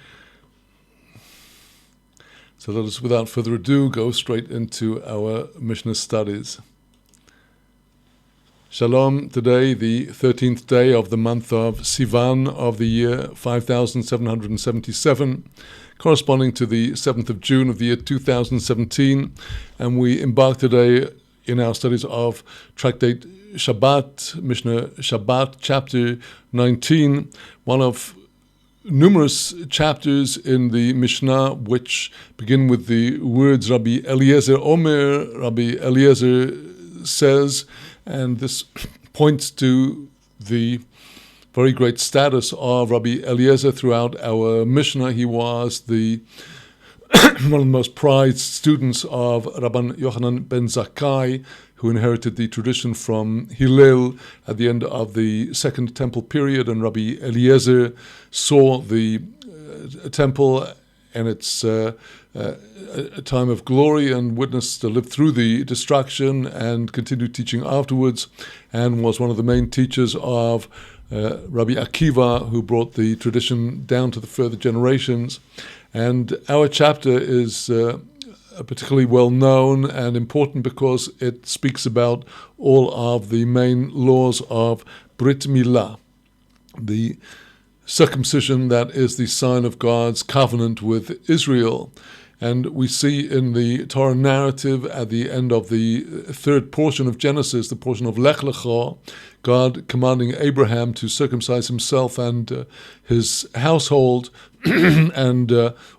Speaker 1: So let us, without further ado, go straight into our Mishnah studies. Shalom, today, the 13th day of the month of Sivan of the year 5777, corresponding to the 7th of June of the year 2017, and we embark today in our studies of Tractate Shabbat, Mishnah Shabbat, chapter 19, one of numerous chapters in the Mishnah which begin with the words Rabbi Eliezer Omer, Rabbi Eliezer says, and this points to the very great status of Rabbi Eliezer throughout our Mishnah. He was the one of the most prized students of Rabban Yochanan ben Zakkai, who inherited the tradition from Hillel at the end of the Second Temple period. And Rabbi Eliezer saw the temple and its a time of glory, and witnessed to live through the destruction and continued teaching afterwards, and was one of the main teachers of Rabbi Akiva, who brought the tradition down to the further generations. And our chapter is particularly well known and important because it speaks about all of the main laws of Brit Milah, the circumcision that is the sign of God's covenant with Israel. And we see in the Torah narrative at the end of the third portion of Genesis, the portion of Lech Lecha, God commanding Abraham to circumcise himself and his household, and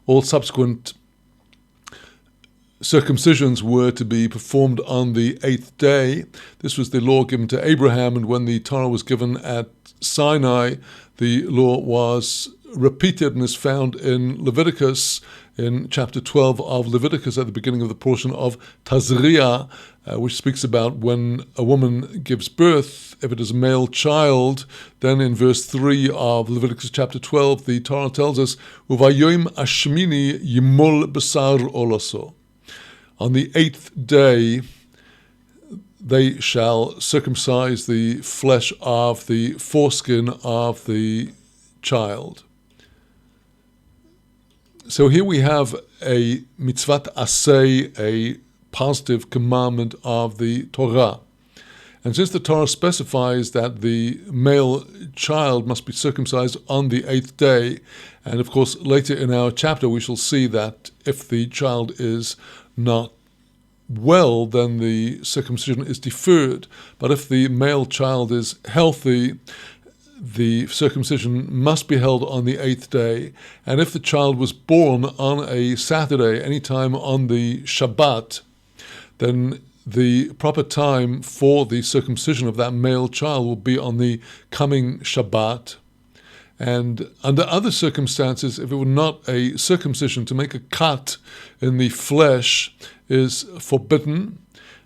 Speaker 1: all subsequent circumcisions were to be performed on the 8th day. This was the law given to Abraham, and when the Torah was given at Sinai, the law was repeated and is found in Leviticus, in chapter 12 of Leviticus, at the beginning of the portion of Tazria, which speaks about when a woman gives birth. If it is a male child, then in verse 3 of Leviticus chapter 12, the Torah tells us, Uvayoim ashmini yimol basar olaso. On the 8th day, they shall circumcise the flesh of the foreskin of the child. So here we have a mitzvat aseh, a positive commandment of the Torah. And since the Torah specifies that the male child must be circumcised on the 8th day, and of course later in our chapter we shall see that if the child is not well, then the circumcision is deferred. But if the male child is healthy, the circumcision must be held on the 8th day. And if the child was born on a Saturday, any time on the Shabbat, then the proper time for the circumcision of that male child will be on the coming Shabbat. And under other circumstances, if it were not a circumcision, to make a cut in the flesh is forbidden.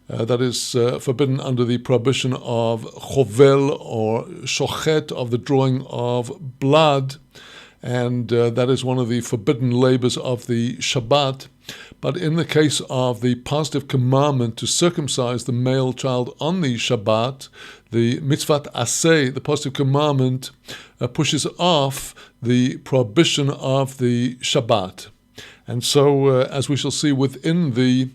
Speaker 1: That is forbidden under the prohibition of chovel or shochet, of the drawing of blood, and that is one of the forbidden labors of the Shabbat. But in the case of the positive commandment to circumcise the male child on the Shabbat, the mitzvat aseh, the positive commandment, pushes off the prohibition of the Shabbat. And so, as we shall see within the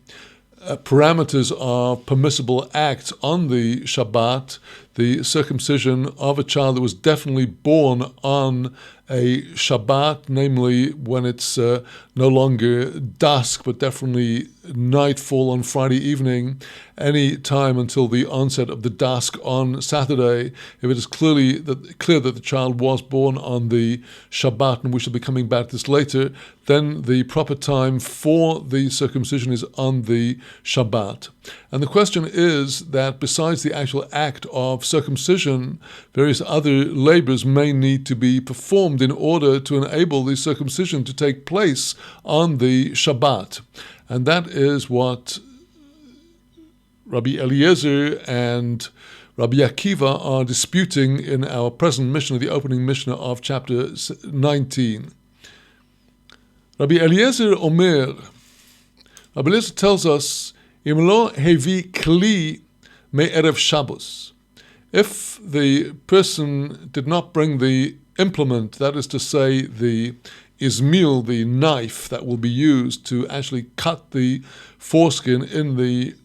Speaker 1: parameters of permissible acts on the Shabbat, the circumcision of a child that was definitely born on a Shabbat, namely when it's no longer dusk but definitely nightfall on Friday evening, any time until the onset of the dusk on Saturday, if it is clear that the child was born on the Shabbat, and we shall be coming back to this later, then the proper time for the circumcision is on the Shabbat. And the question is that besides the actual act of circumcision, various other labors may need to be performed in order to enable the circumcision to take place on the Shabbat. And that is what Rabbi Eliezer and Rabbi Akiva are disputing in our present Mishnah, the opening Mishnah of chapter 19. Rabbi Eliezer Omer, Rabbi Eliezer tells us, Im lo hevi kli me'erev Shabbos. If the person did not bring the implement, that is to say, the izmil, the knife that will be used to actually cut the foreskin in the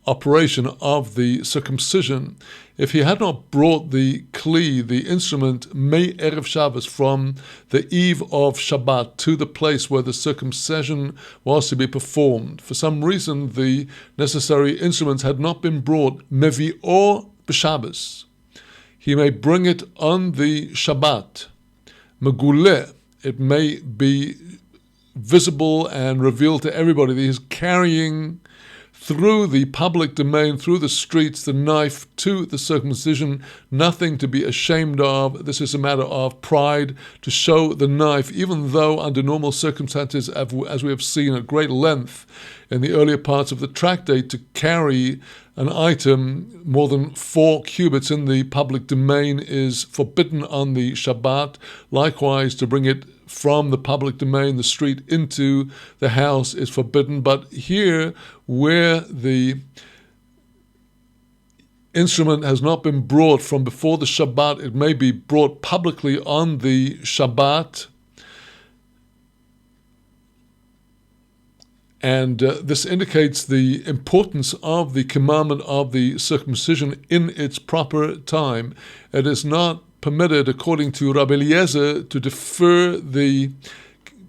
Speaker 1: operation of the circumcision, if he had not brought the kli, the instrument, Mei Erev Shabbos, from the eve of Shabbat to the place where the circumcision was to be performed, for some reason the necessary instruments had not been brought, Mevi'or b'Shabbos, he may bring it on the Shabbat, Meguleh, it may be visible and revealed to everybody that he is carrying through the public domain, through the streets, the knife to the circumcision, nothing to be ashamed of. This is a matter of pride to show the knife, even though under normal circumstances, as we have seen at great length in the earlier parts of the tractate, to carry an item more than 4 cubits in the public domain is forbidden on the Shabbat. Likewise, to bring it from the public domain, the street, into the house is forbidden. But here, where the instrument has not been brought from before the Shabbat, it may be brought publicly on the Shabbat. And this indicates the importance of the commandment of the circumcision in its proper time. It is not permitted, according to Rabbi Eliezer, to defer the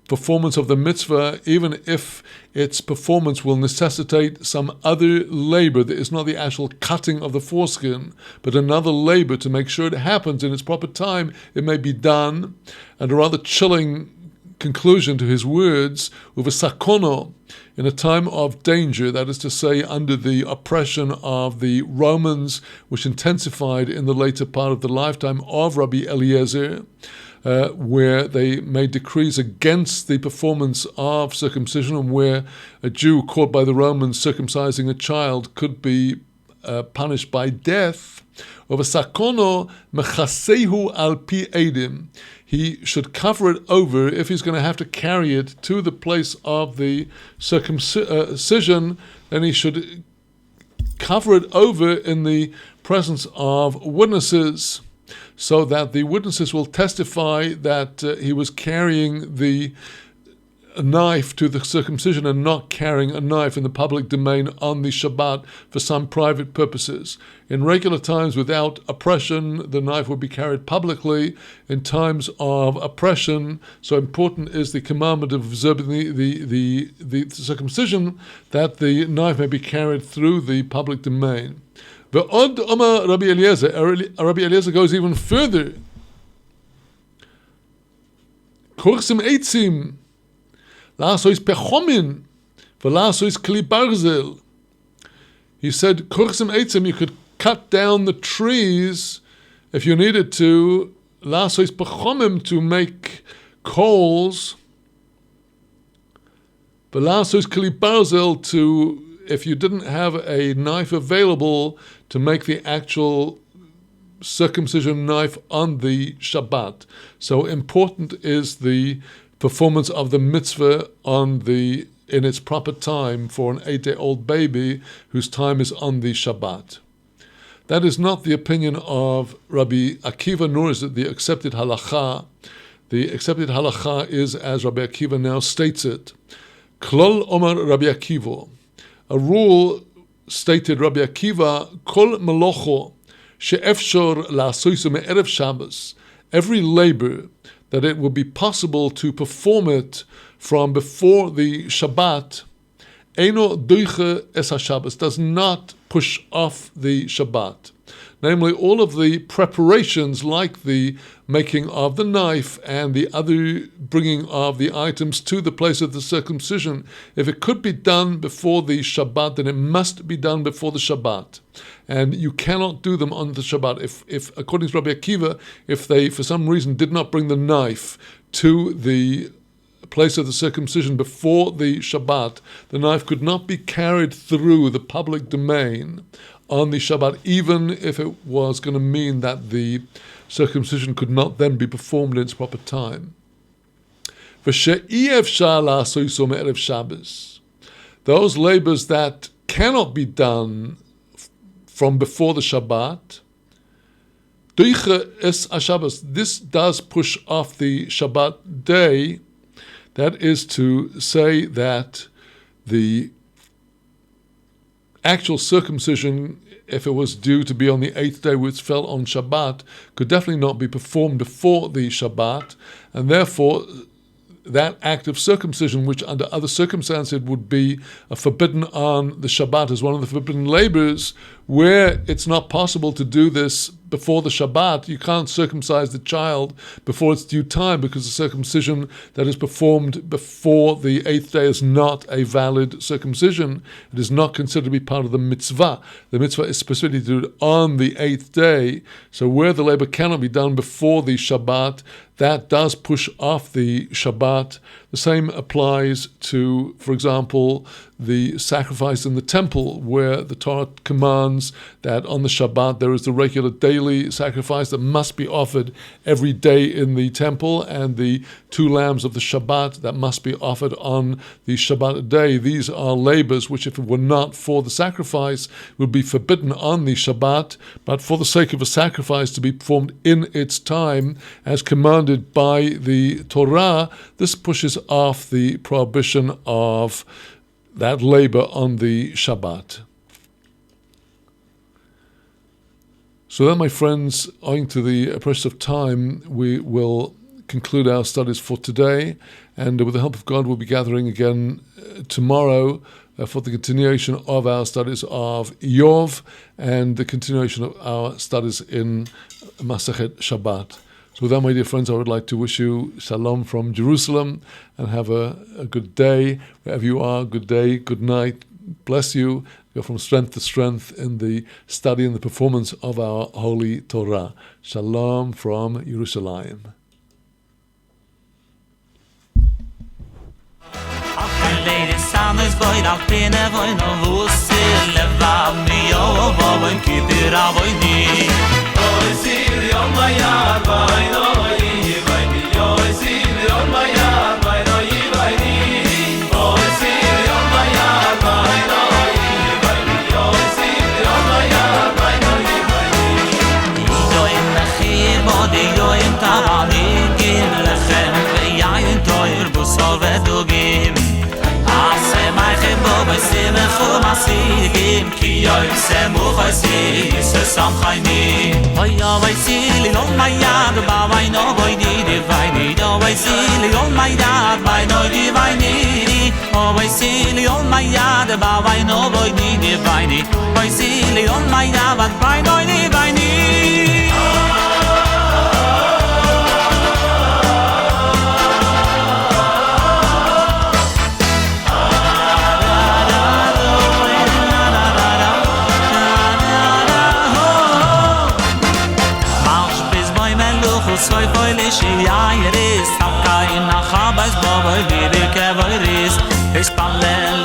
Speaker 1: performance of the mitzvah, even if its performance will necessitate some other labor that is not the actual cutting of the foreskin, but another labor to make sure it happens in its proper time. It may be done. And a rather chilling conclusion to his words, uvesakono, in a time of danger, that is to say, under the oppression of the Romans, which intensified in the later part of the lifetime of Rabbi Eliezer, where they made decrees against the performance of circumcision, and where a Jew caught by the Romans circumcising a child could be punished by death. Uvesakono mechasehu al pi edim. He should cover it over if he's going to have to carry it to the place of the circumcision. Then he should cover it over in the presence of witnesses, so that the witnesses will testify that he was carrying the knife to the circumcision and not carrying a knife in the public domain on the Shabbat for some private purposes. In regular times without oppression, the knife would be carried publicly. In times of oppression, so important is the commandment of observing the circumcision, that the knife may be carried through the public domain. Ve'od Omar Rabbi Eliezer, Rabbi Eliezer goes even further. Kursim eitzim la'asois pechomin v'la'asois kli barzel. He said, kursim eitzim, you could cut down the trees if you needed to, la'asois pechomim, to make coals, v'la'asois kli barzel, to, if you didn't have a knife available, to make the actual circumcision knife on the Shabbat. So important is the performance of the mitzvah in its proper time for an 8-day-old baby whose time is on the Shabbat. That is not the opinion of Rabbi Akiva, nor is it the accepted halacha. The accepted halacha is, as Rabbi Akiva now states it, Klol Omar Rabbi Akiva. A rule stated Rabbi Akiva, Kol melocho she'efshor la'asoiso me'erev Shabbos. Every labor that it will be possible to perform it from before the Shabbat, Eino doiche es HaShabbos, does not push off the Shabbat. Namely, all of the preparations, like the making of the knife and the other bringing of the items to the place of the circumcision, if it could be done before the Shabbat, then it must be done before the Shabbat. And you cannot do them on the Shabbat. If according to Rabbi Akiva, if they for some reason did not bring the knife to the place of the circumcision before the Shabbat, the knife could not be carried through the public domain on the Shabbat, even if it was going to mean that the circumcision could not then be performed in its proper time. those labors that cannot be done from before the Shabbat, this does push off the Shabbat day. That is to say that the actual circumcision, if it was due to be on the 8th day, which fell on Shabbat, could definitely not be performed before the Shabbat, and therefore that act of circumcision, which under other circumstances would be forbidden on the Shabbat as one of the forbidden labors, where it's not possible to do this before the Shabbat. You can't circumcise the child before its due time, because the circumcision that is performed before the 8th day is not a valid circumcision. It is not considered to be part of the mitzvah. The mitzvah is specifically to do it on the 8th day. So where the labor cannot be done before the Shabbat, that does push off the Shabbat. The same applies to, for example, the sacrifice in the temple, where the Torah commands that on the Shabbat there is the regular daily sacrifice that must be offered every day in the temple, and the 2 lambs of the Shabbat that must be offered on the Shabbat day. These are labors which, if it were not for the sacrifice, would be forbidden on the Shabbat, but for the sake of a sacrifice to be performed in its time, as commanded by the Torah, this pushes off the prohibition of that labor on the Shabbat. So then, my friends, owing to the pressure of time, we will conclude our studies for today, and with the help of God, we'll be gathering again tomorrow for the continuation of our studies of Iyov and the continuation of our studies in Masechet Shabbat. So with that, my dear friends, I would like to wish you shalom from Jerusalem, and have a good day wherever you are. Good day, good night. Bless you. Go from strength to strength in the study and the performance of our holy Torah. Shalom from Yerushalayim.
Speaker 2: כי יסמו חסי סם חייני היה וייסילי לא מיד באווינו בוידי דיווייני לא וייסילי לא מיד באווינו דיווייני או וייסילי לא מיד באווינו בוידי דיווייני וייסילי לא מיד באווינו דיווייני soy foile shiayres hab kein nachabas boy wie der keveris ich pallel